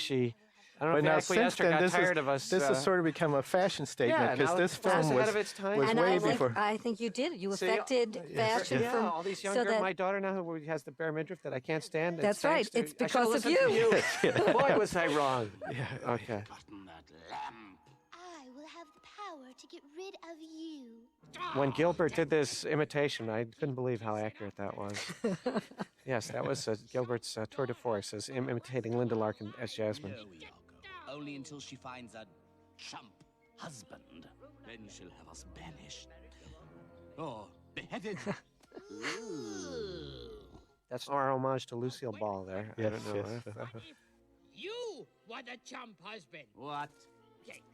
I don't know But if now the since acquiesced or then, got this tired of us. this has sort of become a fashion statement because now this it's film ahead of its time. was And way I think, before. I think you did. You See, affected fashion Yeah, from all these so younger, that my daughter now who has the bare midriff that I can't stand. That's thanks right. It's I should've because of listened to you. Boy, was I wrong. Okay. I will have the power to get rid of you. When Gilbert did this imitation, I couldn't believe how accurate that was. Yes, that was Gilbert's tour de force, as imitating Linda Larkin as Jasmine. Here we are. Only until she finds a chump husband. Then she'll have us banished. Or beheaded. That's our homage to Lucille Ball there. I Yes, don't know. yes. You want a chump husband. What?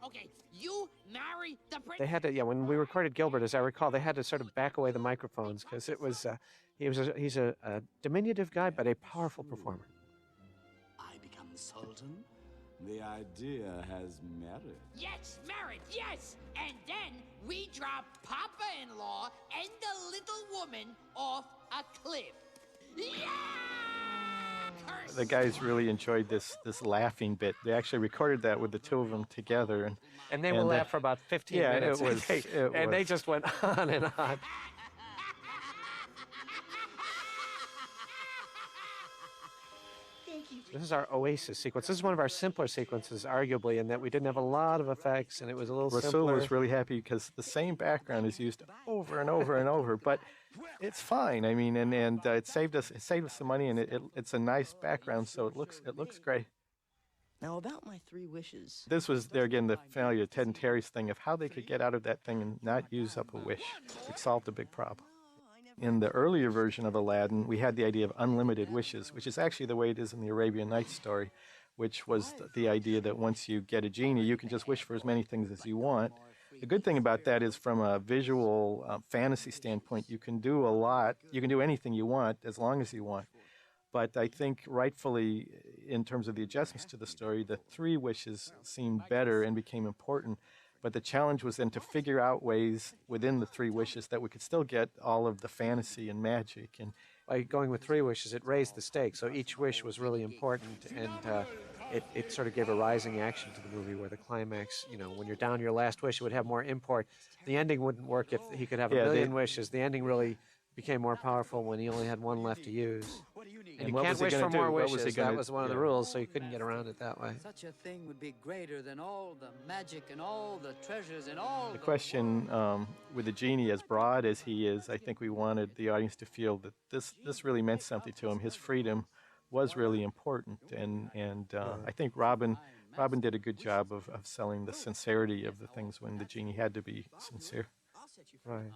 Okay, you marry the prince. They had to, when we recorded Gilbert, as I recall, they had to sort of back away the microphones because it was, he's a diminutive guy, but a powerful performer. I become Sultan? The idea has merit. Yes, marriage, yes. And then we drop Papa-in-law and the little woman off a cliff. Yeah! Curse! The guys really enjoyed this laughing bit. They actually recorded that with the two of them together, And they will laugh for about 15 yeah, it minutes. was- it They was. just went on and on. This is our Oasis sequence. This is one of our simpler sequences, arguably, in that we didn't have a lot of effects, and it was a little Rasul simpler. was really happy because the same background is used over and over and over, but it's fine. I mean, and it saved us some money, and it's a nice background, so it looks great. Now, about my 3 wishes. This was there again the failure of Ted and Terry's thing of how they could get out of that thing and not use up a wish. It solved a big problem. In the earlier version of Aladdin, we had the idea of unlimited wishes, which is actually the way it is in the Arabian Nights story, which was the idea that once you get a genie, you can just wish for as many things as you want. The good thing about that is from a visual fantasy standpoint, you can do a lot. You can do anything you want as long as you want. But I think rightfully, in terms of the adjustments to the story, the 3 wishes seemed better and became important. But the challenge was then to figure out ways within the 3 wishes that we could still get all of the fantasy and magic. And By going with 3 wishes, it raised the stakes. So each wish was really important, and it sort of gave a rising action to the movie where the climax, when you're down your last wish, it would have more import. The ending wouldn't work if he could have a million wishes. The ending really became more powerful when he only had 1 left to use. And you what can't was he wish gonna for do? more What was he wishes. gonna- That was one of the yeah. rules, so you couldn't get around it that way. Such a thing would be greater than all the magic and all the treasures and all the question with the genie, as broad as he is, I think we wanted the audience to feel that this really meant something to him. His freedom was really important, and I think Robin did a good job of selling the sincerity of the things when the genie had to be sincere. Right.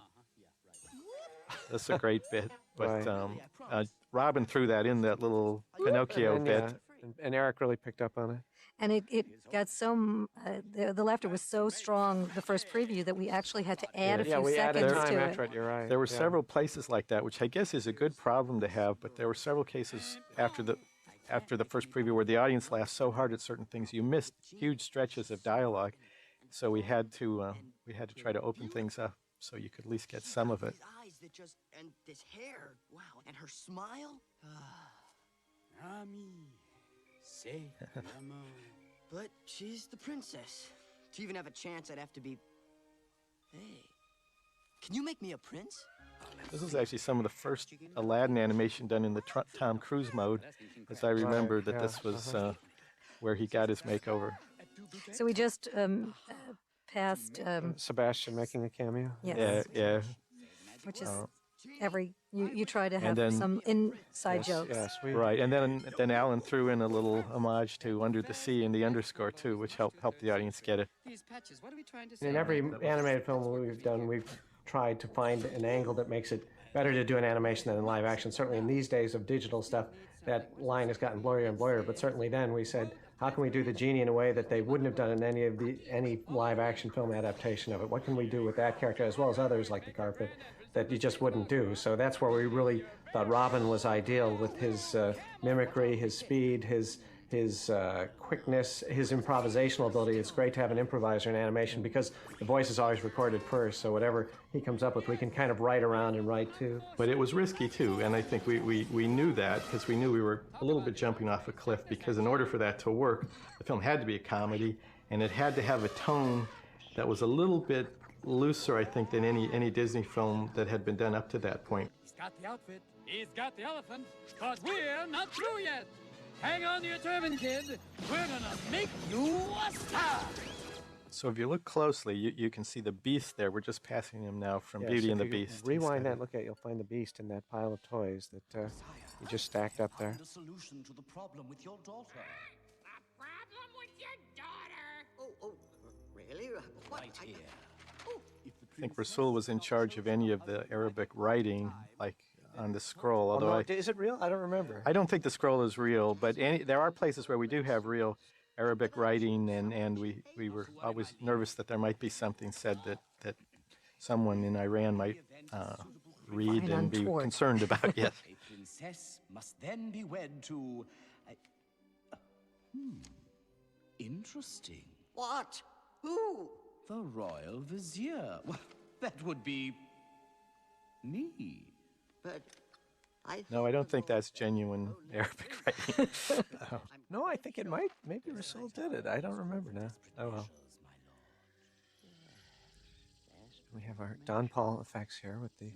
That's a great bit, but Right. Robin threw that in that little Pinocchio And, bit. and Eric really picked up on it. And it got so, the laughter was so strong, the first preview, that we actually had to add a few we added seconds time to after it. it. You're right. There were yeah. several places like that, which I guess is a good problem to have, but there were several cases after the first preview where the audience laughed so hard at certain things you missed huge stretches of dialogue. So we had to try to open things up so you could at least get some of it. Eyes that just, and this hair, wow, and her smile. Ami, say, But she's the princess. To even have a chance, I'd have to be. Hey, can you make me a prince? This is actually some of the first Aladdin animation done in the Tom Cruise mode, as I remember that this was where he got his makeover. So we just passed, Sebastian making a cameo. yes, Yeah. which is you try to And have then- some inside jokes. Yes, Right, and then Alan threw in a little homage to Under the Sea in the underscore too, which helped the audience get it. these patches, what are we trying to say? In every animated film we've done, we've tried to find an angle that makes it better to do an animation than in live action. Certainly in these days of digital stuff, that line has gotten blurrier and blurrier, but certainly then we said, how can we do the Genie in a way that they wouldn't have done in any live action film adaptation of it? What can we do with that character as well as others like the Carpet that you just wouldn't do? So that's where we really thought Robin was ideal with his mimicry, his speed, his quickness, his improvisational ability. It's great to have an improviser in animation because the voice is always recorded first, so whatever he comes up with, we can kind of write around and write to. But it was risky too, and I think we knew that because we knew we were a little bit jumping off a cliff, because in order for that to work, the film had to be a comedy, and it had to have a tone that was a little bit looser, I think, than any Disney film that had been done up to that point. He's got the outfit, he's got the elephant, but we're not through yet. Hang on to your turban, kid. We're gonna make you a star. So if you look closely, you can see the Beast there. We're just passing him now from Yes, Beauty if and the you Beast. Rewind that and look at it, you'll find the Beast in that pile of toys that you just stacked up there. Find a solution to the problem with your daughter. A problem with your daughter? Oh, really? What? Right here. I think Rasul was in charge of any of the Arabic writing, like on the scroll. Although Oh, no, is it real? I don't remember. I don't think the scroll is real, but there are places where we do have real Arabic writing, and we were always nervous that there might be something said that someone in Iran might read Find and be untoward. concerned about. Yes. A princess must then be wed to interesting. What? Who? The royal vizier. Well, that would be me. But I... No, I don't think that's genuine Arabic writing. No, I think it might. Maybe Rasul did it. I don't remember now. Oh, well. We have our Don Paul effects here with the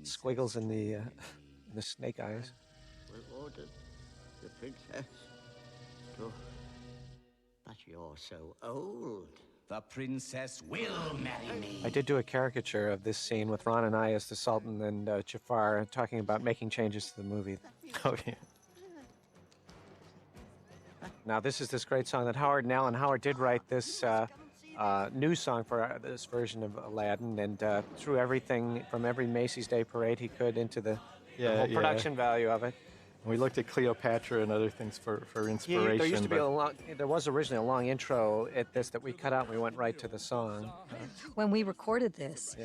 squiggles in the snake eyes. will order the princess to... But you're so old. The princess will marry me. I did do a caricature of this scene with Ron and I as the Sultan and Jafar talking about making changes to the movie. Oh, yeah. Now, this is this great song that Howard and Alan Howard did write this new song for this version of Aladdin, and threw everything from every Macy's Day Parade he could into the whole production value of it. We looked at Cleopatra and other things for inspiration. There used to be there was originally a long intro at this that we cut out and we went right to the song. When we recorded this,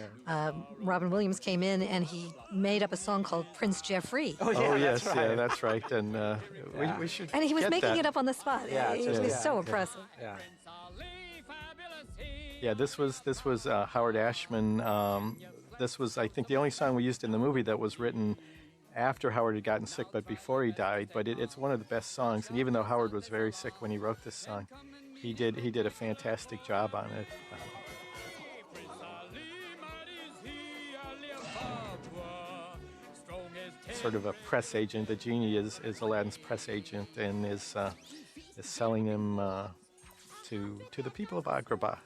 Robin Williams came in and he made up a song called Prince Jeffrey. Yes, that's right. And we should. And he was get making that. it up on the spot. Yeah, It was so impressive. Yeah. Yeah, this was Howard Ashman. This was, I think, the only song we used in the movie that was written after Howard had gotten sick, but before he died. But it's one of the best songs. And even though Howard was very sick when he wrote this song, he did a fantastic job on it. Sort of a press agent. The Genie is Aladdin's press agent and is selling him to the people of Agrabah.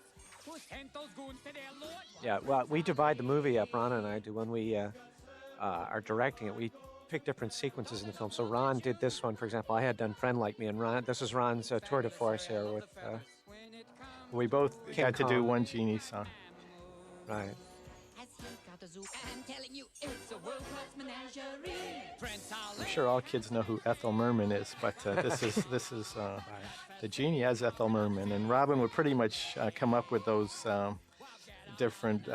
Yeah, well, we divide the movie up, Ron and I do, when we are directing it. We pick different sequences in the film. So Ron did this one, for example. I had done Friend Like Me, and Ron, this is Ron's tour de force here with we both King had to do Kong. one Genie song. Right. I'm sure all kids know who Ethel Merman is, but this is the Genie as Ethel Merman, and Robin would pretty much come up with those different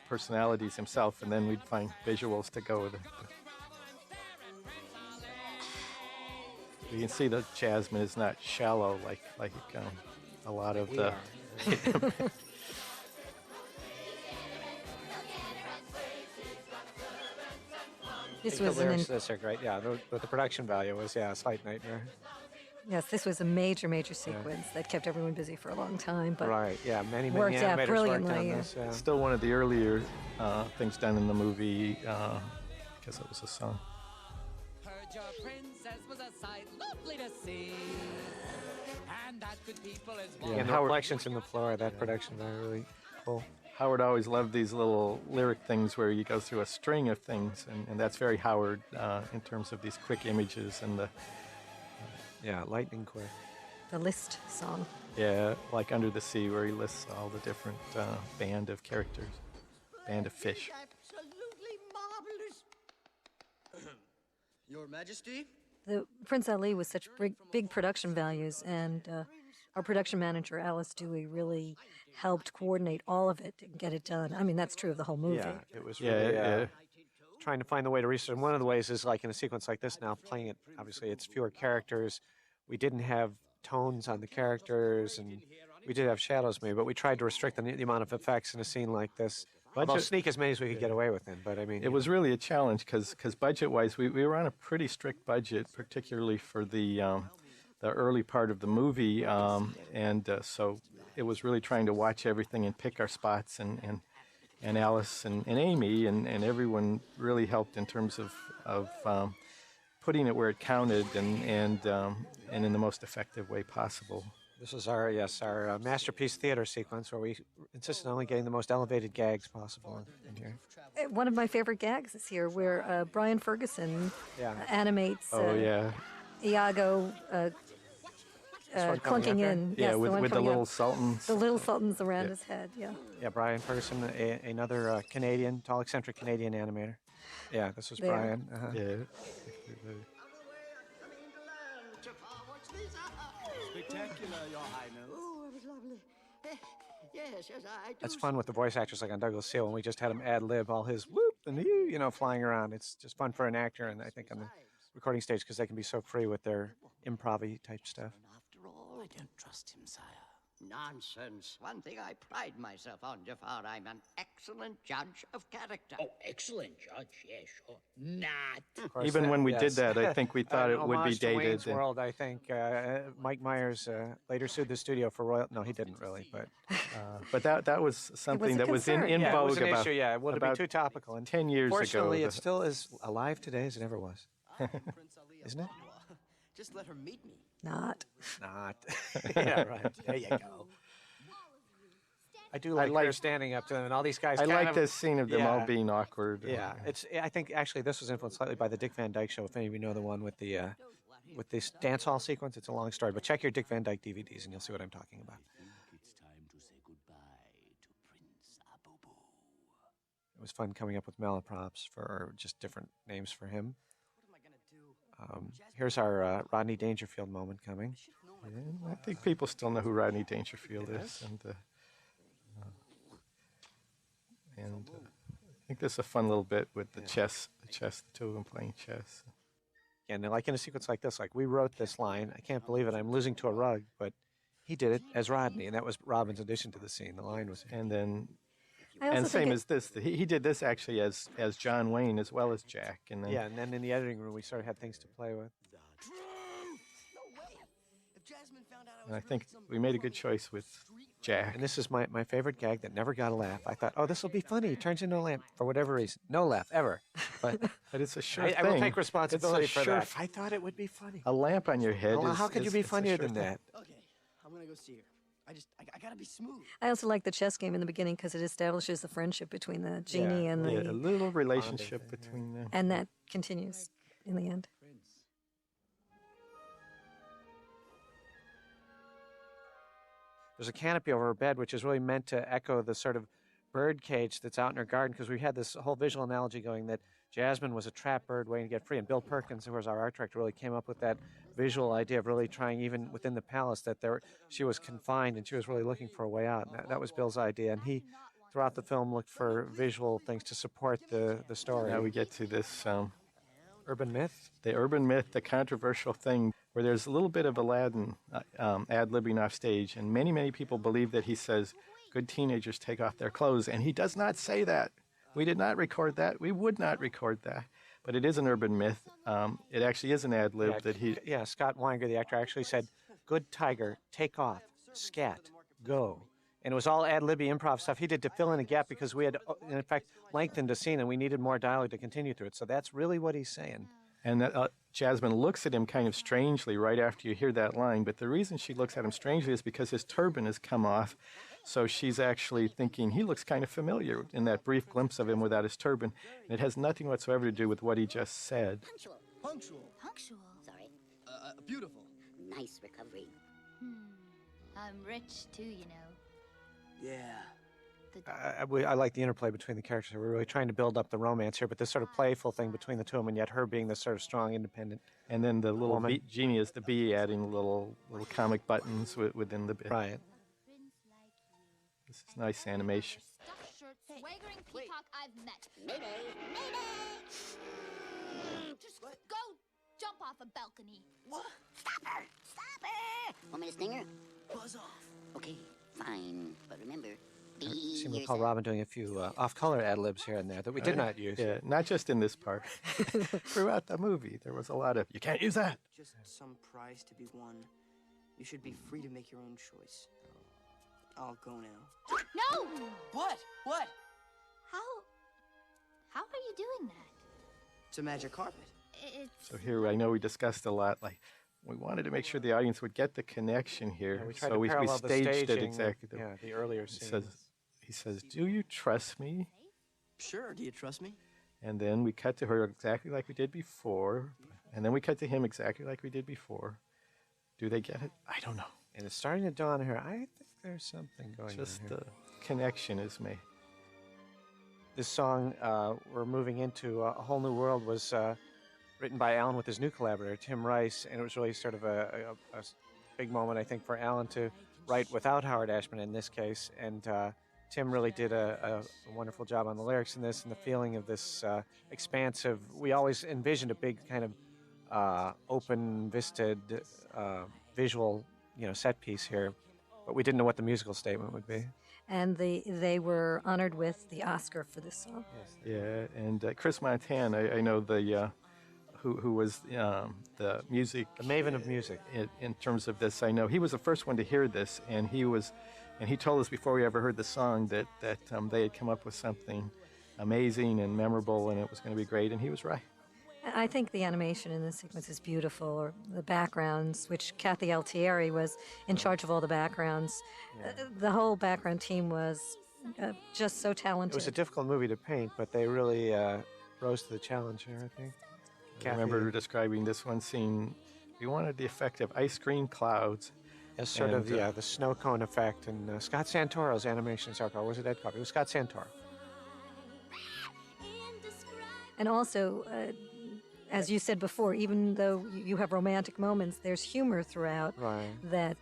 personalities himself, and then we'd find visuals to go with it. You can see that Jasmine is not shallow like a lot of the. This The was lyrics to this are great. Yeah, the production value was a slight nightmare. Yes, this was a major sequence that kept everyone busy for a long time, but Right. Yeah, many worked out animators brilliantly. worked on this. Yeah. Still one of the earlier things done in the movie because it was a song. Heard your princess was a sight lovely to see. And that good people is Yeah, and the reflections in the floor, that production value really cool. Howard always loved these little lyric things where you go through a string of things, and that's very Howard in terms of these quick images and the Yeah, lightning quick. the list song. like Under the Sea, where he lists all the different band of characters, band of fish. Absolutely marvelous. Your Majesty? the Prince Ali was such big production values, and our production manager Alice Dewey really helped coordinate all of it and get it done. I mean, that's true of the whole movie. Yeah, it was really trying to find the way to research. And one of the ways is like in a sequence like this now, playing it, obviously it's fewer characters. We didn't have tones on the characters, and we did have shadows maybe, but we tried to restrict the amount of effects in a scene like this. Although sneak as many as we could get away with them, but I mean... It was really a challenge because budget-wise, we were on a pretty strict budget, particularly for the early part of the movie, so it was really trying to watch everything and pick our spots, and Alice and Amy and everyone really helped in terms of putting it where it counted and in the most effective way possible. This is our masterpiece theater sequence where we insisted on only getting the most elevated gags possible in here. One of my favorite gags is here where Brian Ferguson animates Iago clunking in. Yeah, yes, with the little sultans. The little sultans around his head, yeah. Yeah, Brian Ferguson, another Canadian, tall, eccentric Canadian animator. Yeah, this was Brian. Yeah. Spectacular, Your Highness. Oh, it was lovely. Yes, I do. That's fun with the voice actors like on Douglas Seal when we just had him ad-lib all his whoop and you know, flying around. It's just fun for an actor, and I think on the recording stage because they can be so free with their improv-y type stuff. After all, I don't trust him, sire. Nonsense. One thing I pride myself on, Jafar, I'm an excellent judge of character. Oh, excellent judge, yes, sure. Not. Even when we did that, I think we thought it would be Homage to dated. Wayne's World, I think Mike Myers later sued the studio for royalty. No, he didn't really, but that was something that was in it vogue was an about, issue. Yeah, it wouldn't be about too topical. And 10 years ago. Fortunately, it still is alive today as it ever was, isn't it? Just let her meet me. Not. Yeah, right. There you go. I do like her standing up to them, and all these guys. I like this scene of them all being awkward. Yeah, I think actually this was influenced slightly by the Dick Van Dyke Show. If any of you know the one with this dance hall sequence, it's a long story. But check your Dick Van Dyke DVDs, and you'll see what I'm talking about. It's time to say goodbye to Prince Abubu. It was fun coming up with malaprops for just different names for him. Here's our Rodney Dangerfield moment coming. Yeah, I think people still know who Rodney Dangerfield is, and I think this is a fun little bit with the chess, the two of them playing chess. And like in a sequence like this, like we wrote this line, I can't believe it, I'm losing to a rug, but he did it as Rodney, and that was Robin's addition to the scene. The line was, and then, and same as this, he did this actually as John Wayne as well as Jack, and then and then in the editing room we sort of had things to play with. And I think we made a good choice with Jack. And this is my favorite gag that never got a laugh. I thought, oh, this will be funny. He turns into a lamp for whatever reason. No laugh, ever. But it's a sure thing. I will take responsibility for sure that. I thought it would be funny. A lamp on your head how could you be funnier than that? Okay, I'm going to go see her. I gotta be smooth. I also like the chess game in the beginning because it establishes the friendship between the genie and the... Yeah, a little relationship between them. And that continues in the end. There's a canopy over her bed, which is really meant to echo the sort of bird cage that's out in her garden, because we had this whole visual analogy going that Jasmine was a trap bird waiting to get free. And Bill Perkins, who was our art director, really came up with that visual idea of really trying, even within the palace, that she was confined and she was really looking for a way out. And that was Bill's idea. And he, throughout the film, looked for visual things to support the story. Now we get to this urban myth? The urban myth, the controversial thing, where there's a little bit of Aladdin ad-libbing off stage, and many, many people believe that he says, good teenagers take off their clothes, and he does not say that. We did not record that. We would not record that. But it is an urban myth. It actually is an ad-lib that he... Yeah, Scott Weinger, the actor, actually said, good tiger, take off, scat, go. And it was all ad-libby improv stuff he did to fill in a gap because we had, in fact, lengthened a scene and we needed more dialogue to continue through it. So that's really what he's saying. And Jasmine looks at him kind of strangely right after you hear that line, but the reason she looks at him strangely is because his turban has come off, so she's actually thinking he looks kind of familiar in that brief glimpse of him without his turban. And it has nothing whatsoever to do with what he just said. Punctual. Sorry. Beautiful. Nice recovery. I'm rich too, you know. Yeah. I like the interplay between the characters. We're really trying to build up the romance here, but this sort of playful thing between the two of them, and yet her being this sort of strong, independent. And then the little Woman. Genie is the bee, adding little comic buttons within the bit. Right. This is nice animation. Swaggering peacock I've met. Just go jump off a balcony. What? Stop her! Stop her! Want me to sting her? Buzz off. Okay, fine. But remember, be I seem to yourself. recall Robin doing a few off-color ad-libs here and there that we did not use. Yeah, not just in this part. Throughout the movie, there was a lot of, you can't use that. Just some prize to be won. You should be free to make your own choice. I'll go now. No! What? What? How are you doing that? It's a magic carpet. So here, I know we discussed a lot, like, we wanted to make sure the audience would get the connection here. Yeah, we tried so to we parallel the staged it staging exactly. of, the earlier scenes. He says, do you trust me? Sure, do you trust me? And then we cut to her exactly like we did before. And then we cut to him exactly like we did before. Do they get it? I don't know. And it's starting to dawn on her. I think there's something going Just on here. the connection is made. This song, we're moving into a whole new world, was written by Alan with his new collaborator, Tim Rice, and it was really sort of a big moment, I think, for Alan to write without Howard Ashman in this case. And Tim really did a wonderful job on the lyrics in this and the feeling of this expansive. We always envisioned a big kind of open-visted visual, set piece here, but we didn't know what the musical statement would be. And they were honored with the Oscar for this song. Yeah, and Chris Montan, I know the who was the music, the maven of music in terms of this. I know he was the first one to hear this, and he told us before we ever heard the song that they had come up with something amazing and memorable, and it was going to be great, and he was right. I think the animation in this sequence is beautiful, or the backgrounds, which Kathy Altieri was in charge of all the backgrounds. The whole background team was just so talented. It was a difficult movie to paint, but they really rose to the challenge here, I think. I remember describing this one scene. We wanted the effect of ice cream clouds. As sort of the snow cone effect. And Scott Santoro's animations are called, was it Ed Cobb? It was Scott Santoro. And also, as you said before, even though you have romantic moments, there's humor throughout that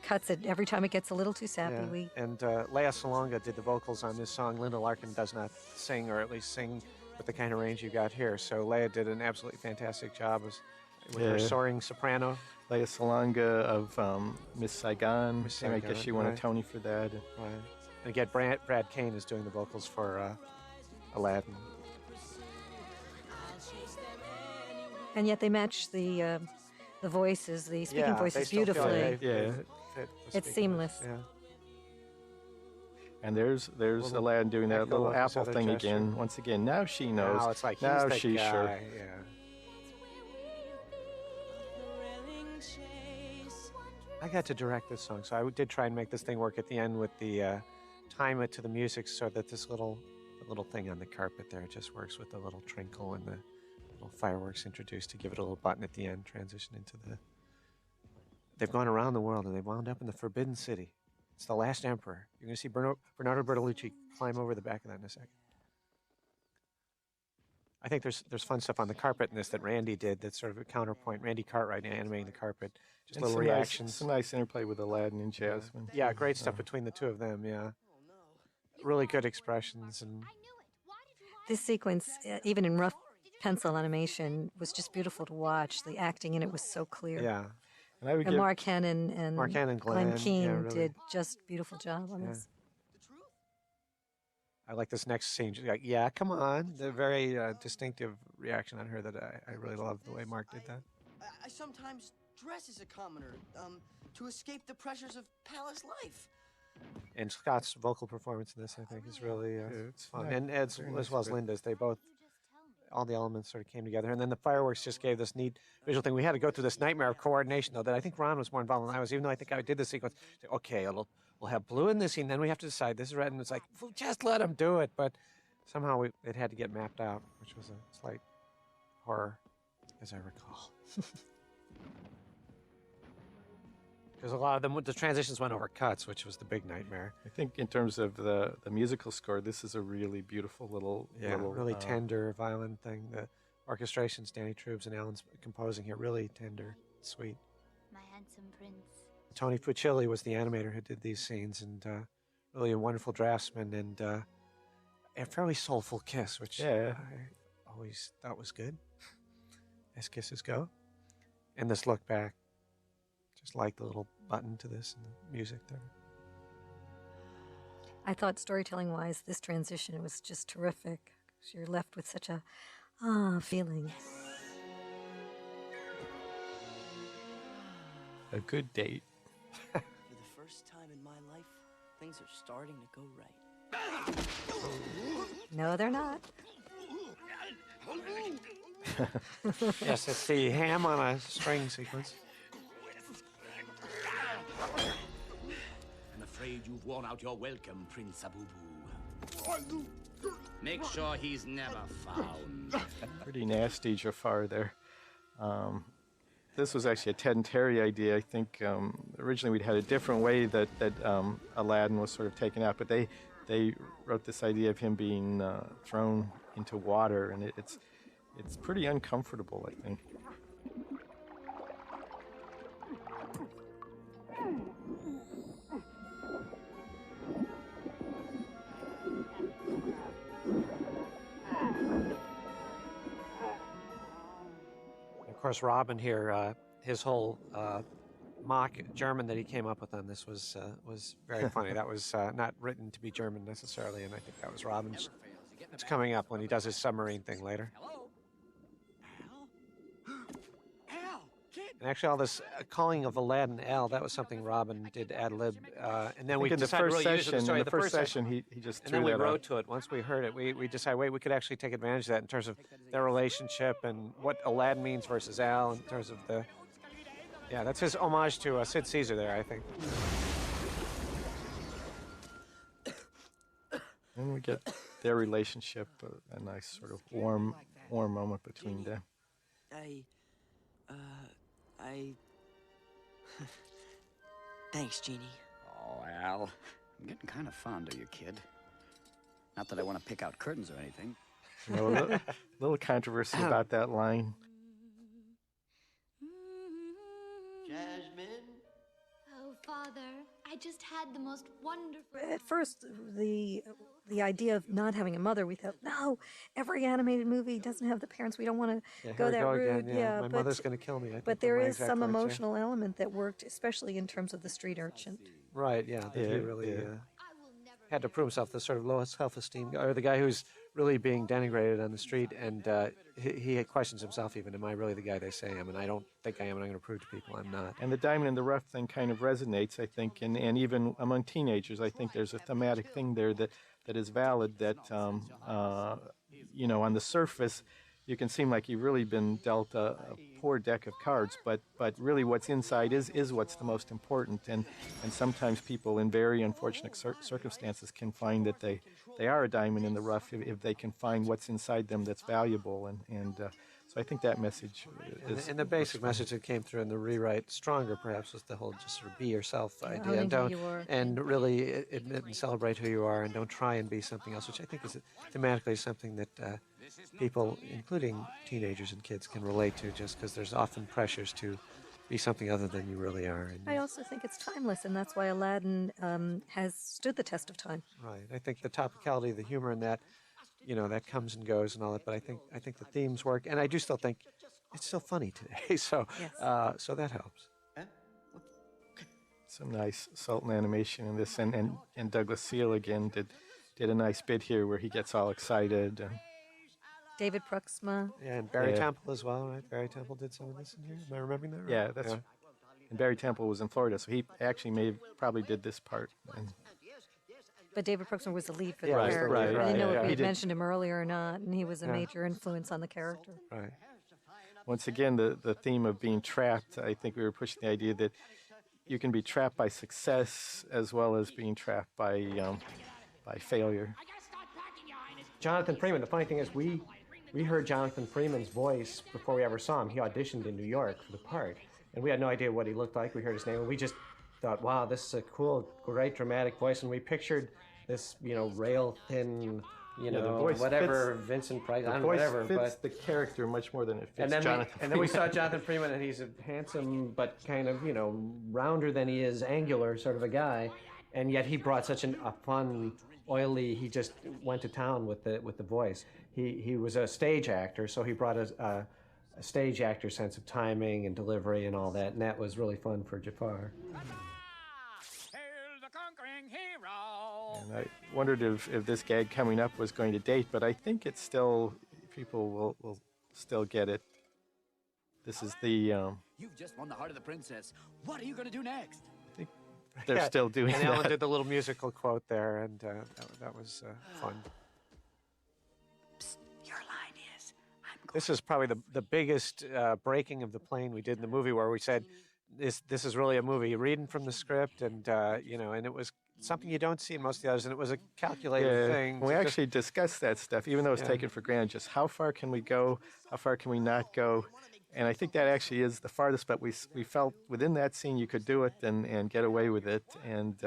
cuts it every time it gets a little too sappy. Yeah. And Lea Salonga did the vocals on this song. Linda Larkin does not sing, or at least sing with the kind of range you got here. So Lea did an absolutely fantastic job with her soaring soprano. Lea Salonga of Miss Saigon. I guess she won a Tony for that. Right. And again, Brad Kane is doing the vocals for Aladdin. And yet they match the voices, the speaking voices beautifully. It's seamless. Yeah. And there's Aladdin doing that little apple thing again. Once again, now she knows. Now it's like now he's she's guy. sure. Yeah. I got to direct this song, so I did try and make this thing work at the end with the time it to the music, so that this little thing on the carpet there just works with the little trinkle and the little fireworks introduced to give it a little button at the end, transition into the. They've gone around the world and they've wound up in the Forbidden City. It's the last emperor. You're going to see Bernardo Bertolucci climb over the back of that in a second. I think there's fun stuff on the carpet in this that Randy did. That's sort of a counterpoint. Randy Cartwright animating the carpet. Just And little reactions. Some nice interplay with Aladdin and Jasmine. Yeah, great stuff between the two of them. Yeah, really good expressions. And this sequence, even in rough pencil animation, was just beautiful to watch. The acting in it was so clear. Yeah. And Mark Hannon and Glenn Keane really did just beautiful job on this. I like this next scene. She's like, yeah, come on. The very distinctive reaction on her that I really love the way Mark did that. I sometimes dress as a commoner to escape the pressures of palace life. And Scott's vocal performance in this, I think, is really it's fun. And Ed's, as well as Linda's, they both, all the elements sort of came together. And then the fireworks just gave this neat visual thing. We had to go through this nightmare of coordination, though, that I think Ron was more involved than I was, even though I think I did the sequence. Okay, we'll have blue in this scene, then we have to decide this is red. And it's like, just let them do it. But somehow it had to get mapped out, which was a slight horror, as I recall. Because a lot of them, the transitions went over cuts, which was the big nightmare. I think in terms of the musical score, this is a really beautiful little, really tender violin thing. The orchestrations, Danny Troub's and Alan's composing here, really tender, sweet. My handsome prince. Tony Fucilli was the animator who did these scenes, and really a wonderful draftsman, and a fairly soulful kiss, which I always thought was good, as kisses go. And this look back, just like the little button to this and the music there. I thought storytelling-wise, this transition was just terrific. You're left with such a feeling. A good date. For the first time in my life, things are starting to go right. No, they're not. Yes, it's the ham on a string sequence. I'm afraid you've worn out your welcome, Prince Abubu. Make sure he's never found. Pretty nasty Jafar there. This was actually a Ted and Terry idea. I think originally we'd had a different way that Aladdin was sort of taken out, but they wrote this idea of him being thrown into water, and it's pretty uncomfortable, I think. Of course, Robin here, his whole mock German that he came up with on this was very funny. That was not written to be German necessarily, and I think that was Robin's. It's coming up when he does his submarine thing later. And actually, all this calling of Aladdin Al, that was something Robin did ad lib, and then we in the decided first to really use it in the story. in the first session, he just and threw then we that wrote out. to it. Once we heard it, we decided, wait, we could actually take advantage of that in terms of their relationship and what Aladdin means versus Al in terms of the. Yeah, that's his homage to Sid Caesar there, I think. And we get their relationship, a nice sort of warm moment between them. Thanks, Genie. Oh, Al, I'm getting kind of fond of you, kid. Not that I want to pick out curtains or anything. You know, a little controversy about that line. Jasmine? Oh, Father, I just had the most wonderful... At first, the idea of not having a mother, we thought, no, every animated movie doesn't have the parents. We don't want to go that route. Again, my mother's going to kill me. I think But there my is exact some words, yeah. emotional element that worked, especially in terms of the street urchin. Right, yeah. That he really had to prove himself, the sort of lowest self-esteem, or the guy who's really being denigrated on the street, and he questions himself even, am I really the guy they say I am? And I don't think I am, and I'm going to prove to people I'm not. And the diamond in the rough thing kind of resonates, I think, and even among teenagers, I think there's a thematic thing there that is valid, that, you know, on the surface, you can seem like you've really been dealt a poor deck of cards, but really what's inside is what's the most important, and sometimes people in very unfortunate circumstances can find that they are a diamond in the rough if they can find what's inside them that's valuable, and so I think that message is... And the basic message that came through in the rewrite, stronger perhaps, was the whole just sort of be yourself idea, and don't, and really admit and celebrate who you are, and don't try and be something else, which I think is thematically something that people, including teenagers and kids, can relate to, just because there's often pressures to be something other than you really are. And I also think it's timeless, and that's why Aladdin has stood the test of time. Right. I think the topicality, the humor in that, you know, that comes and goes and all that, but I think the themes work, and I do still think it's still funny today, so so that helps. Some nice Sultan animation in this, and Douglas Seal again did a nice bit here where he gets all excited. And David Bruxma. Yeah, and Barry Temple as well, right? Barry Temple did some of this in here. Am I remembering that right? Yeah, that's. And Barry Temple was in Florida, so he actually probably did this part. But David Bruxma was the lead for the Right, character. right, I didn't know right, if we he had did. mentioned him earlier or not, and he was a major influence on the character. Right. Once again, the theme of being trapped, I think we were pushing the idea that you can be trapped by success as well as being trapped by failure. Jonathan Freeman, the funny thing is we heard Jonathan Freeman's voice before we ever saw him. He auditioned in New York for the part, and we had no idea what he looked like. We heard his name, and we just thought, wow, this is a cool, great dramatic voice, and we pictured this, rail thin, the voice whatever fits, Vincent Price, the voice whatever. fits but the character much more than it fits and then Jonathan. and then we saw Jonathan Freeman, and he's a handsome but kind of rounder than he is angular sort of a guy, and yet he brought such a fun, oily. He just went to town with the voice. He was a stage actor, so he brought a stage actor sense of timing and delivery and all that, and that was really fun for Jafar. And I wondered if this gag coming up was going to date, but I think it's still, people will still get it. This is the... You've just won the heart of the princess. What are you going to do next? I think they're still doing and that. Alan did the little musical quote there, and that was fun. Psst, your line is, I'm going. This is probably the biggest breaking of the plane we did in the movie, where we said, this is really a movie. Reading from the script, and and it was something you don't see in most of the others, and it was a calculated thing. We actually discussed that stuff, even though it's taken for granted. Just how far can we go? How far can we not go? And I think that actually is the farthest, but we felt within that scene you could do it and get away with it. And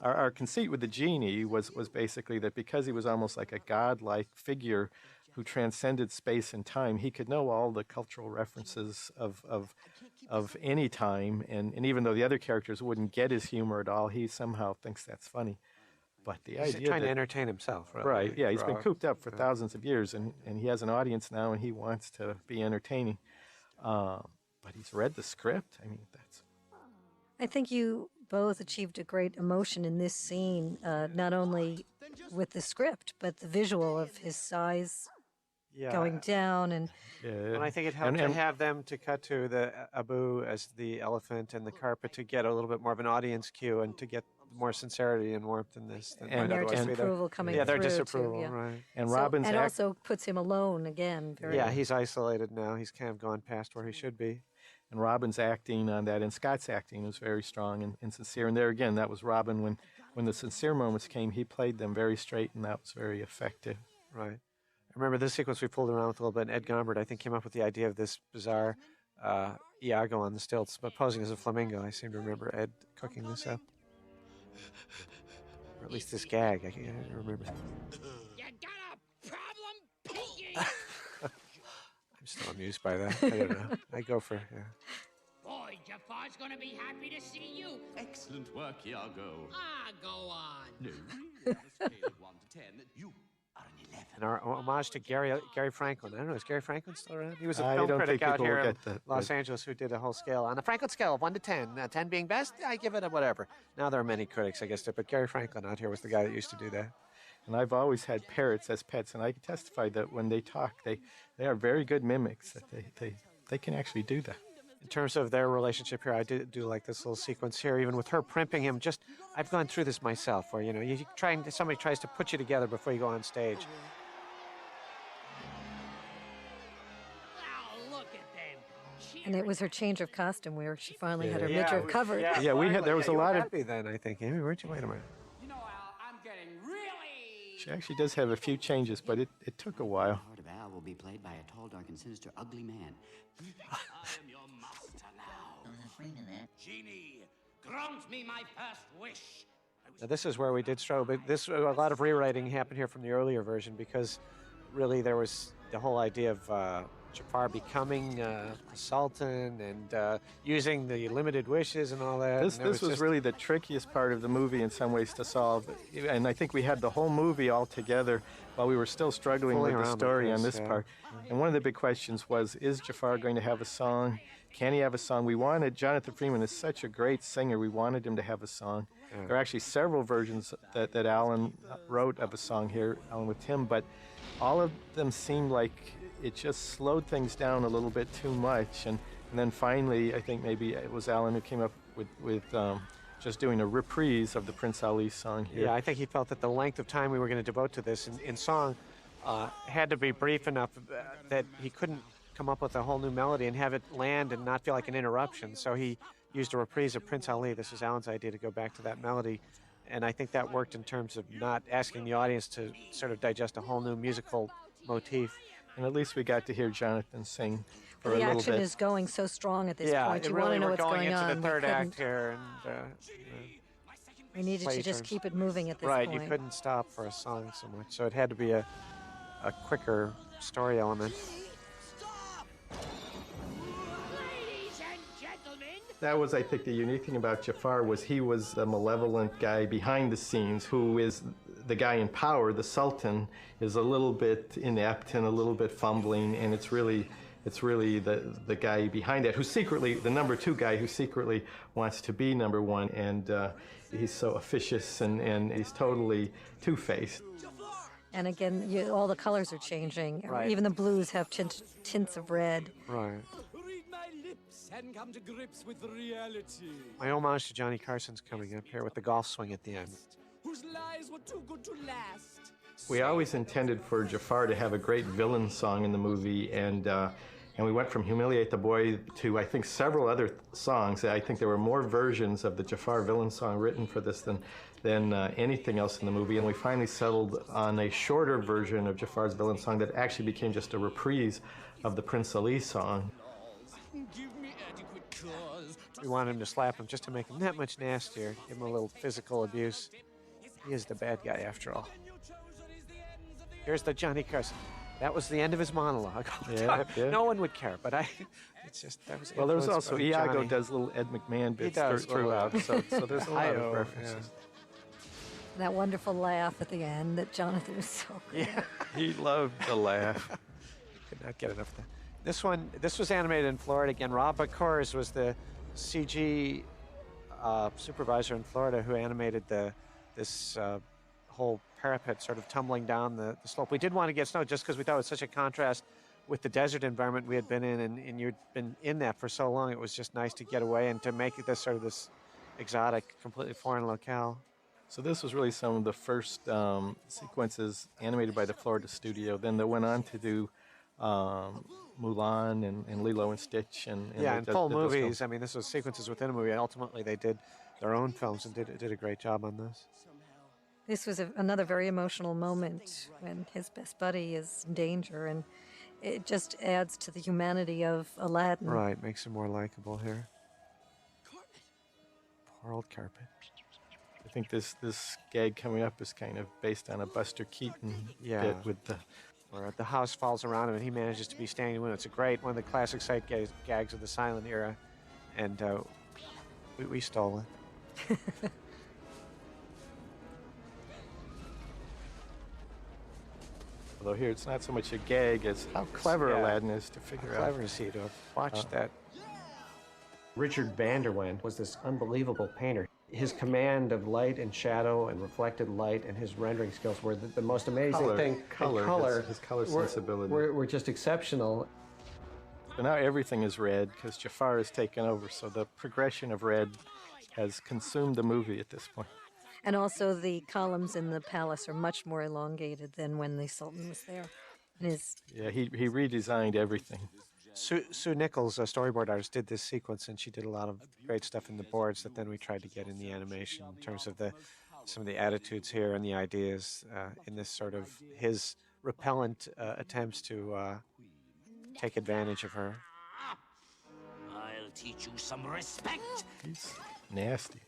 our conceit with the genie was basically that because he was almost like a godlike figure who transcended space and time, he could know all the cultural references of any time, and even though the other characters wouldn't get his humor at all, he somehow thinks that's funny. But the He's idea trying to entertain himself, really. Right, yeah, he's been cooped up for thousands of years, and he has an audience now, and he wants to be entertaining. But he's read the script. I mean, that's... I think you both achieved a great emotion in this scene, not only with the script, but the visual of his size going down. And I think it helped to have them to cut to the Abu as the elephant and the carpet to get a little bit more of an audience cue and to get more sincerity and warmth in this. And their disapproval coming through. Yeah, their disapproval, too, right. And Robin's and also puts him alone again. He's isolated now. He's kind of gone past where he should be. And Robin's acting on that, and Scott's acting was very strong and sincere. And there again, that was Robin. When the sincere moments came, he played them very straight, and that was very effective. Right. I remember this sequence we pulled around with a little bit, and Ed Gombert, I think, came up with the idea of this bizarre Iago on the stilts, but posing as a flamingo. I seem to remember Ed cooking this up. Or at least this gag, I can't remember. You got a problem, Piggy? I'm still amused by that. I don't know. I go for, Boy, Jafar's gonna be happy to see you. Excellent work, Iago. Go on. No, really, on a scale of 1 to 10, you are an 11. And our homage to Gary Franklin. I don't know, is Gary Franklin still around? He was a I film don't critic think out people here will in get that, Los Angeles who did a whole scale. On the Franklin scale of 1 to 10, 10 being best, I give it a whatever. Now there are many critics, I guess, but Gary Franklin out here was the guy that used to do that. And I've always had parrots as pets, and I can testify that when they talk, they are very good mimics, that they can actually do that. In terms of their relationship here, I do like this little sequence here, even with her primping him. I've gone through this myself, where somebody tries to put you together before you go on stage. Oh, look at them. And it was her change of costume where she finally had her midriff covered. Yeah, we had. There was a lot of. Happy then, I think. Amy, weren't you? Wait a minute. You know, Al, I'm getting really... She actually does have a few changes, but it took a while. The part of Al will be played by a tall, dark, and sinister, ugly man. I am your master now. I'm afraid of that. Genie, grant me my first wish. Now, this is where we did Troub. A lot of rewriting happened here from the earlier version because really there was the whole idea of Jafar becoming a sultan and using the limited wishes and all that. This was really the trickiest part of the movie in some ways to solve. And I think we had the whole movie all together while we were still struggling with the story on this part. And one of the big questions was, is Jafar going to have a song? Can he have a song? We wanted, Jonathan Freeman is such a great singer, we wanted him to have a song. There are actually several versions that Alan wrote of a song here, Alan with Tim, but all of them seemed like it just slowed things down a little bit too much. And then finally, I think maybe it was Alan who came up with just doing a reprise of the Prince Ali song here. Yeah, I think he felt that the length of time we were going to devote to this in song had to be brief enough that he couldn't come up with a whole new melody and have it land and not feel like an interruption. So he used a reprise of Prince Ali. This was Alan's idea to go back to that melody. And I think that worked in terms of not asking the audience to sort of digest a whole new musical motif. And at least we got to hear Jonathan sing. for a The little action bit. is going so strong at this Yeah, point. it You really want to know we're what's going going into on. the third we act couldn't- here, and we needed play to just turns. keep it moving at this right, point. you couldn't stop for a song so much, so it had to be a quicker story element. Ladies and gentlemen, That was, I think, the unique thing about Jafar was he was the malevolent guy behind the scenes who is the guy in power. The Sultan is a little bit inept and a little bit fumbling, and it's really the guy behind that who's secretly the number 2 guy who secretly wants to be number 1, and he's so officious and he's totally two-faced. And again, all the colors are changing. Right. Even the blues have tints of red. Right. Read my lips and come to grips with reality. My homage to Johnny Carson's coming up here with the golf swing at the end. Whose lies were too good to last. We always intended for Jafar to have a great villain song in the movie, and we went from Humiliate the Boy to, I think, several other songs. I think there were more versions of the Jafar villain song written for this than anything else in the movie, and we finally settled on a shorter version of Jafar's villain song that actually became just a reprise of the Prince Ali song. Give me adequate cause. We wanted him to slap him just to make him that much nastier, give him a little physical abuse. He is the bad guy after all. Here's the Johnny Carson. That was the end of his monologue. Yeah, yeah. No one would care, but it's just, that was Well, there's influenced also by Iago Johnny. does little Ed McMahon bits does, throughout, so there's a lot Hi-oh, of references. That wonderful laugh at the end that Jonathan was so good. Yeah. He loved the laugh. Could not get enough of that. This was animated in Florida again. Rob Bakors was the CG supervisor in Florida who animated this whole parapet sort of tumbling down the slope. We did want to get snow just because we thought it was such a contrast with the desert environment we had been in, and you'd been in that for so long. It was just nice to get away and to make it this sort of this exotic, completely foreign locale. So this was really some of the first sequences animated by the Florida studio. Then they went on to do Mulan and Lilo and Stitch. And yeah, and full did those movies. films. I mean, this was sequences within a movie. And ultimately, they did their own films and did a great job on this. This was another very emotional moment when his best buddy is in danger, and it just adds to the humanity of Aladdin. Right, makes him more likable here. Poor old Carpet. I think this gag coming up is kind of based on a Buster Keaton Yeah. bit with the. Where the house falls around him and he manages to be standing in the window. It's one of the classic sight gags of the silent era, and we stole it. Although here it's not so much a gag as how clever Yeah. Aladdin is to figure How out. clever is he to have watched that? Richard van der Wen was this unbelievable painter. His command of light and shadow and reflected light and his rendering skills were the most amazing Color, thing. And color, his color sensibility. were just exceptional. So now everything is red because Jafar has taken over. So the progression of red has consumed the movie at this point. And also the columns in the palace are much more elongated than when the Sultan was there. And his Yeah, he redesigned everything. Sue Nichols, a storyboard artist, did this sequence, and she did a lot of great stuff in the boards that then we tried to get in the animation in terms of some of the attitudes here and the ideas in this sort of his repellent attempts to take advantage of her. I'll teach you some respect. He's nasty.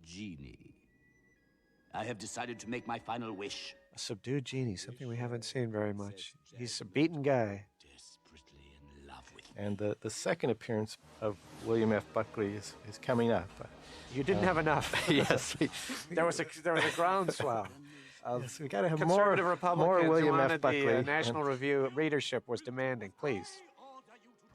Genie, I have decided to make my final wish. A subdued genie, something we haven't seen very much. He's a beaten guy. Desperately in love with And the second appearance of William F. Buckley is coming up. You didn't have enough. Yes. There was a groundswell. Yes, we got to have Conservative more Republicans William who F. wanted Buckley. the National Review readership was demanding, please.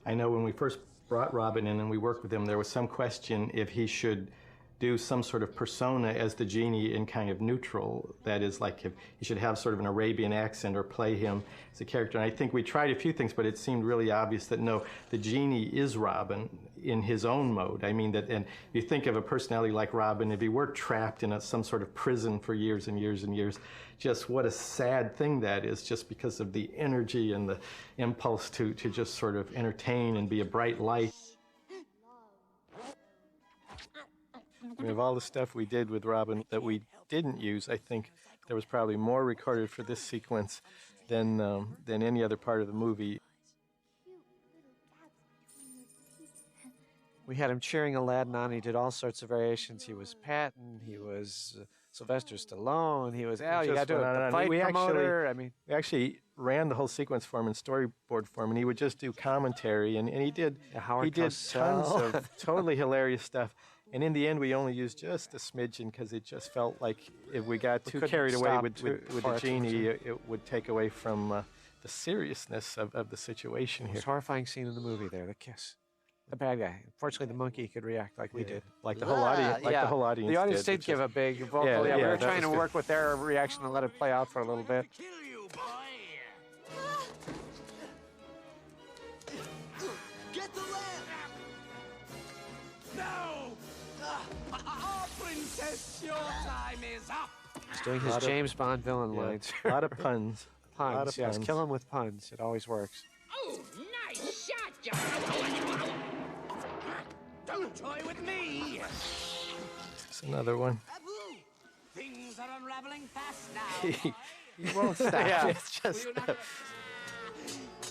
I know when we first brought Robin in and we worked with him, there was some question if he should do some sort of persona as the genie in kind of neutral. That is, like if he should have sort of an Arabian accent or play him as a character. And I think we tried a few things, but it seemed really obvious that no, the genie is Robin in his own mode. I mean that, and you think of a personality like Robin, if he were trapped in some sort of prison for years and years and years, just what a sad thing that is, just because of the energy and the impulse to just sort of entertain and be a bright light. I mean, of all the stuff we did with Robin that we didn't use, I think there was probably more recorded for this sequence than any other part of the movie. We had him cheering Aladdin on. He did all sorts of variations. He was Patton. He was Sylvester Stallone. He was, you got to do it. The fight promoter. We actually ran the whole sequence for him in storyboard form, and he would just do commentary, and he did tons of totally hilarious stuff. And in the end, we only used just a smidgen because it just felt like if we got too carried away with the Genie, it would take away from the seriousness of the situation here. Most horrifying scene in the movie there, the kiss. The bad guy. Unfortunately, the monkey could react like we did. Like the whole audience. The whole audience. The audience did give a big vocal. We were trying to work with their reaction and let it play out for a little bit. Get the lamp! No! Princess, your time is up! He's doing his James Bond villain lines. A lot of puns. Puns, yes. Kill him with puns. It always works. Oh, nice shot, John. Don't toy with me! There's another one. Things are unraveling fast now. He won't stop. It's just...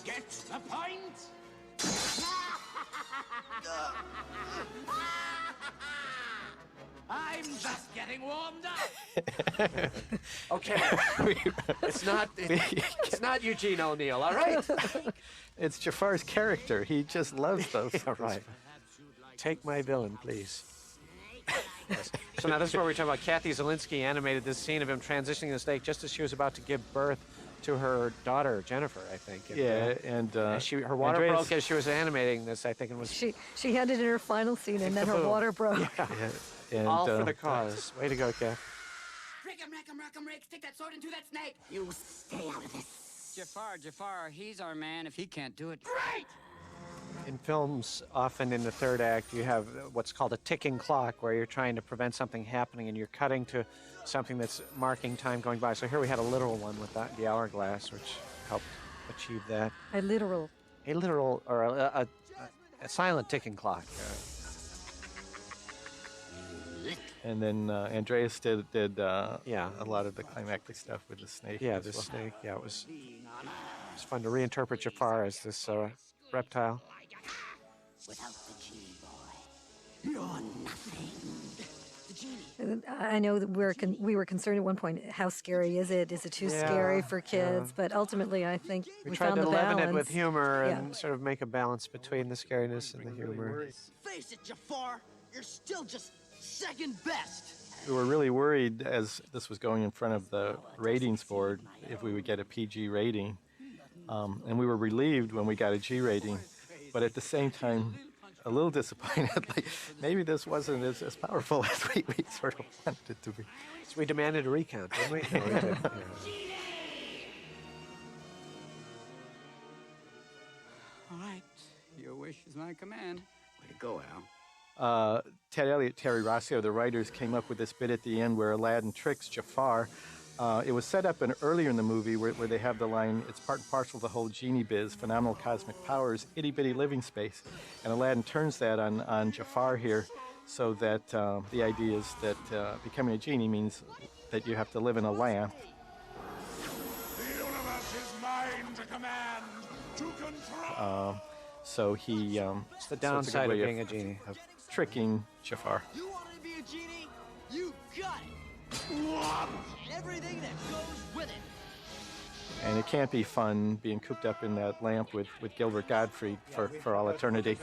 Get the point? I'm just getting warmed up. Okay. It's not Eugene O'Neill, all right? It's Jafar's character. He just loves those. Right. Take my villain, please. Yes. So now this is where we're talking about Kathy Zielinski animated this scene of him transitioning the snake just as she was about to give birth to her daughter, Jennifer, I think. And her water broke as she was animating this, I think. She had it in her final scene, and then her water broke. And, all for the cause. Way to go, Kath. Rack 'em, Rick. Stick that sword into that snake. You stay out of this. Jafar, he's our man if he can't do it. Great! In films, often in the third act, you have what's called a ticking clock, where you're trying to prevent something happening and you're cutting to something that's marking time going by. So here we had a literal one with the hourglass, which helped achieve that. A literal or a silent ticking clock. And then Andreas did a lot of the climactic stuff with the snake. Yeah, the snake. Yeah, it was fun to reinterpret Jafar as this reptile. Without the Genie boy, you're nothing. The Genie. I know that we were concerned at one point. How scary is it? Is it too scary for kids? But ultimately, I think we tried found to the leaven balance. it with humor and sort of make a balance between the scariness and the humor. Face it, Jafar, you're still just second best. We were really worried as this was going in front of the ratings board if we would get a PG rating. And we were relieved when we got a G rating, but at the same time, a little disappointed. Like, maybe this wasn't as powerful as we sort of wanted it to be. So we demanded a recount, didn't we? No, we did. All right, your wish is my command. Way to go, Al. Ted Elliott, Terry Rossio, the writers, came up with this bit at the end where Aladdin tricks Jafar. It was set up earlier in the movie where they have the line, it's part and parcel of the whole Genie biz, phenomenal cosmic powers, itty-bitty living space. And Aladdin turns that on Jafar here so that the idea is that becoming a genie means that you have to live in a lamp. The universe is mine to command, to control. So he... it's the downside of being a genie. Of tricking Jafar. You wanted to be a genie? You got it. And everything that goes with it. And it can't be fun being cooped up in that lamp with Gilbert Gottfried for all eternity.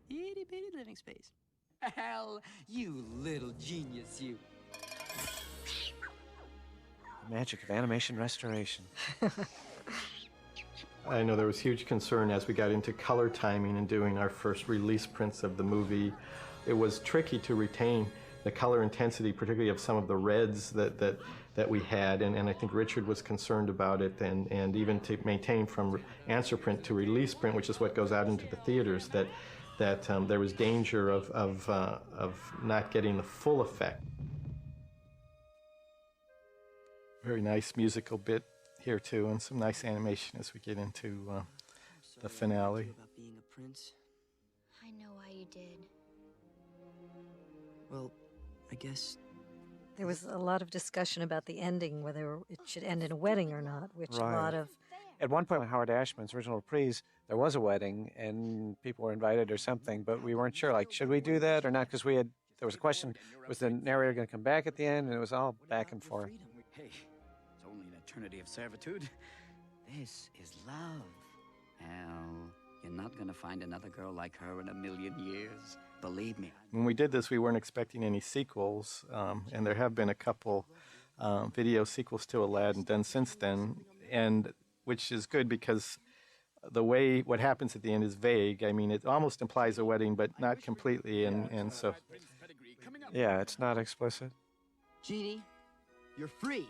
Itty bitty living space. Hell, you little genius, you. The magic of animation restoration. I know there was huge concern as we got into color timing and doing our first release prints of the movie. It was tricky to retain the color intensity, particularly of some of the reds that we had, and I think Richard was concerned about it, and even to maintain from answer print to release print, which is what goes out into the theaters, that there was danger of not getting the full effect. Very nice musical bit here too, and some nice animation as we get into the finale. About being a prince. I know why you did. Well, I guess... There was a lot of discussion about the ending, whether it should end in a wedding or not, which a Right. lot of... At one point, Howard Ashman's original reprise, there was a wedding and people were invited or something, but we weren't sure, like, should we do that or not? Because there was a question, was the narrator going to come back at the end? And it was all back and forth. Hey, it's only an eternity of servitude. This is love. Al, you're not gonna find another girl like her in a million years. Believe me. When we did this, we weren't expecting any sequels, and there have been a couple video sequels to Aladdin done since then, and which is good because the way what happens at the end is vague. I mean, it almost implies a wedding, but not completely, and so... Yeah, it's not explicit. Genie, you're free.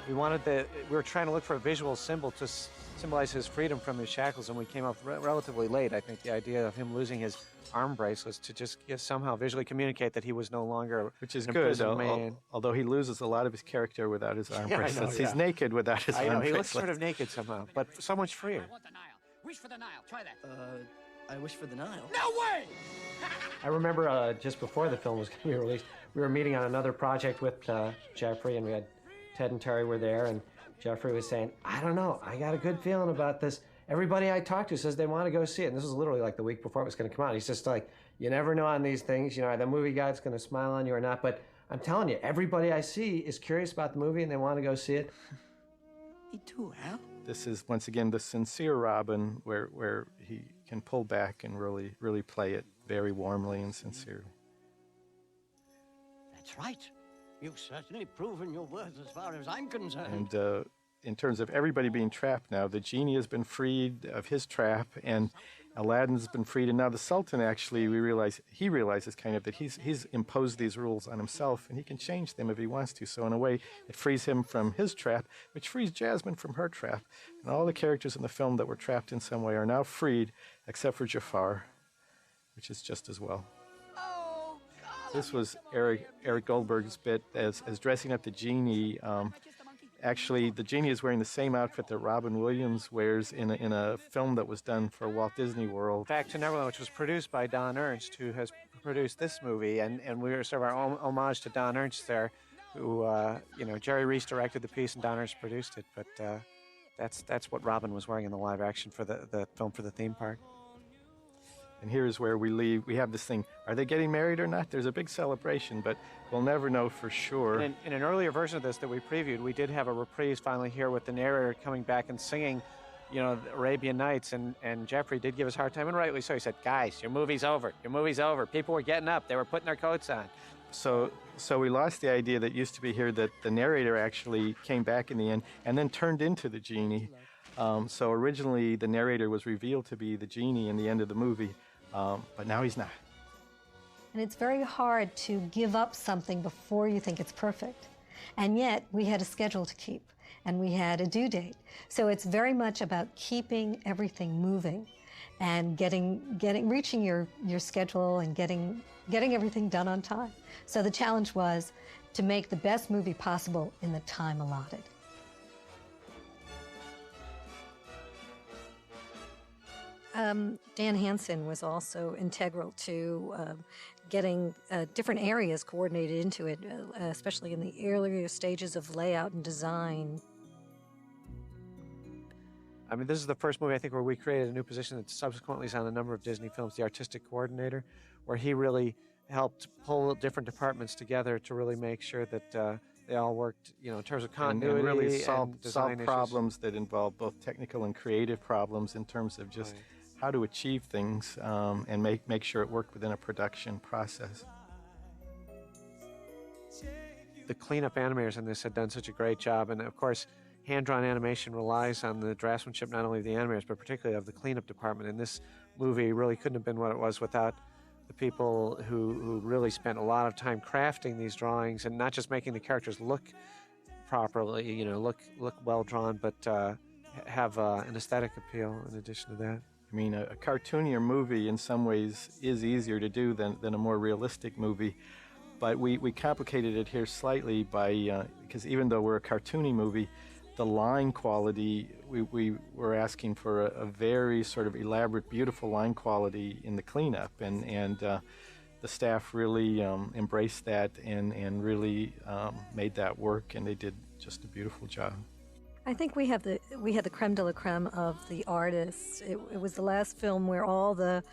We were trying to look for a visual symbol to symbolize his freedom from his shackles, and we came up relatively late. I think the idea of him losing his arm bracelets to just somehow visually communicate that he was no longer which is an good, imprisoned man. although he loses a lot of his character without his arm Yeah, I bracelets. know, He's naked without his I arm know, he bracelets. looks sort of naked somehow, but so much freer. I want the Nile. Wish for the Nile. Try that. I wish for the Nile. No way! I remember just before the film was going to be released, we were meeting on another project with Jeffrey, and we had Ted and Terry were there, and Jeffrey was saying, I don't know, I got a good feeling about this. Everybody I talk to says they want to go see it. And this was literally like the week before it was going to come out. He's just like, you never know on these things. You know, the movie guy's going to smile on you or not. But I'm telling you, everybody I see is curious about the movie and they want to go see it. Me too, Al. This is, once again, the sincere Robin, where he can pull back and really play it very warmly and sincerely. That's right. You've certainly proven your worth as far as I'm concerned. And in terms of everybody being trapped now, the genie has been freed of his trap, and Aladdin's been freed, and now the Sultan actually, he realizes kind of that he's imposed these rules on himself, and he can change them if he wants to. So in a way, it frees him from his trap, which frees Jasmine from her trap. And all the characters in the film that were trapped in some way are now freed, except for Jafar, which is just as well. This was Eric Goldberg's bit as dressing up the genie. Actually, the genie is wearing the same outfit that Robin Williams wears in a film that was done for Walt Disney World. Back to Neverland, which was produced by Don Ernst, who has produced this movie, and we were sort of our homage to Don Ernst there, who, Jerry Reese directed the piece and Don Ernst produced it, but that's what Robin was wearing in the live action for the film for the theme park. And here's where we have this thing, are they getting married or not? There's a big celebration, but we'll never know for sure. In an earlier version of this that we previewed, we did have a reprise finally here with the narrator coming back and singing, the Arabian Nights, and Jeffrey did give us a hard time, and rightly so. He said, guys, your movie's over. Your movie's over. People were getting up. They were putting their coats on. So we lost the idea that used to be here that the narrator actually came back in the end and then turned into the genie. So originally the narrator was revealed to be the genie in the end of the movie. But now he's not. And it's very hard to give up something before you think it's perfect. And yet, we had a schedule to keep, and we had a due date. So it's very much about keeping everything moving and reaching your schedule and getting everything done on time. So the challenge was to make the best movie possible in the time allotted. Dan Hansen was also integral to getting different areas coordinated into it, especially in the earlier stages of layout and design. I mean, this is the first movie, I think, where we created a new position that subsequently is on a number of Disney films, the artistic coordinator, where he really helped pull different departments together to really make sure that they all worked, in terms of continuity and really solve problems that involve both technical and creative problems in terms of just how to achieve things and make sure it worked within a production process. The cleanup animators in this had done such a great job, and of course, hand-drawn animation relies on the draftsmanship not only of the animators, but particularly of the cleanup department. And this movie really couldn't have been what it was without the people who really spent a lot of time crafting these drawings and not just making the characters look properly, look well drawn, but have an aesthetic appeal in addition to that. I mean, a cartoonier movie in some ways is easier to do than a more realistic movie. But we complicated it here slightly by, because even though we're a cartoony movie, the line quality, we were asking for a very sort of elaborate, beautiful line quality in the cleanup, and the staff really embraced that and really made that work, and they did just a beautiful job. I think we had the creme de la creme of the artists. It was the last film where all the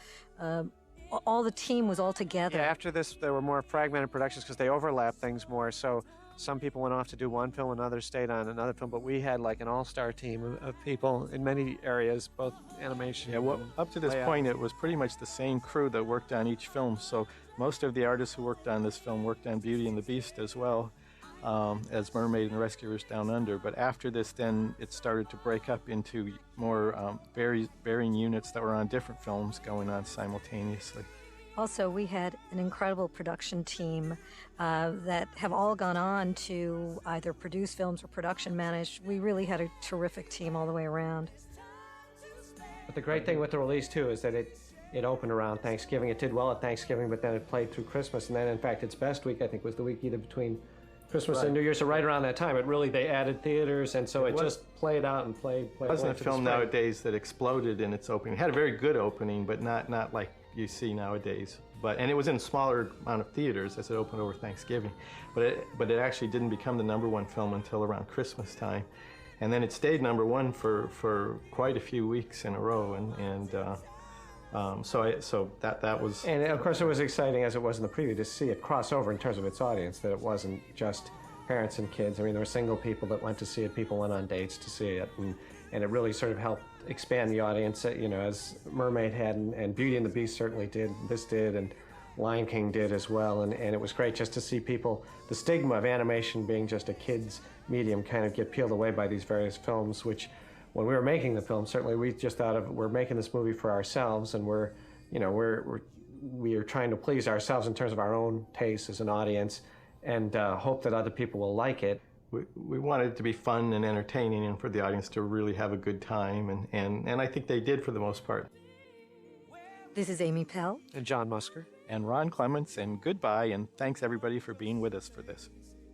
team was all together. Yeah, after this, there were more fragmented productions because they overlapped things more. So some people went off to do one film, and others stayed on another film. But we had like an all-star team of people in many areas, both animation. Yeah, well, up to this layout. point, it was pretty much the same crew that worked on each film. So most of the artists who worked on this film worked on Beauty and the Beast as well as Mermaid and Rescuers Down Under. But after this, then it started to break up into more varying units that were on different films going on simultaneously. Also, we had an incredible production team that have all gone on to either produce films or production manage. We really had a terrific team all the way around. But the great thing with the release, too, is that it opened around Thanksgiving. It did well at Thanksgiving, but then it played through Christmas. And then, in fact, its best week, I think, was the week either between Christmas and New Year. So right around that time, they added theaters, and so it just played out and played. It wasn't a film nowadays that exploded in its opening. It had a very good opening, but not like you see nowadays. And it was in a smaller amount of theaters as it opened over Thanksgiving. But it actually didn't become the #1 film until around Christmas time. And then it stayed #1 for quite a few weeks in a row. So that was... And of course it was exciting, as it was in the preview, to see it cross over in terms of its audience, that it wasn't just parents and kids. I mean, there were single people that went to see it, people went on dates to see it, and it really sort of helped expand the audience, as Mermaid had, and Beauty and the Beast certainly did, this did, and Lion King did as well, and it was great just to see people, the stigma of animation being just a kid's medium kind of get peeled away by these various films, which when we were making the film, certainly we just thought of, we're making this movie for ourselves, and we are trying to please ourselves in terms of our own taste as an audience, and hope that other people will like it. We wanted it to be fun and entertaining, and for the audience to really have a good time, and I think they did for the most part. This is Amy Pell. And John Musker. And Ron Clements, and goodbye, and thanks everybody for being with us for this.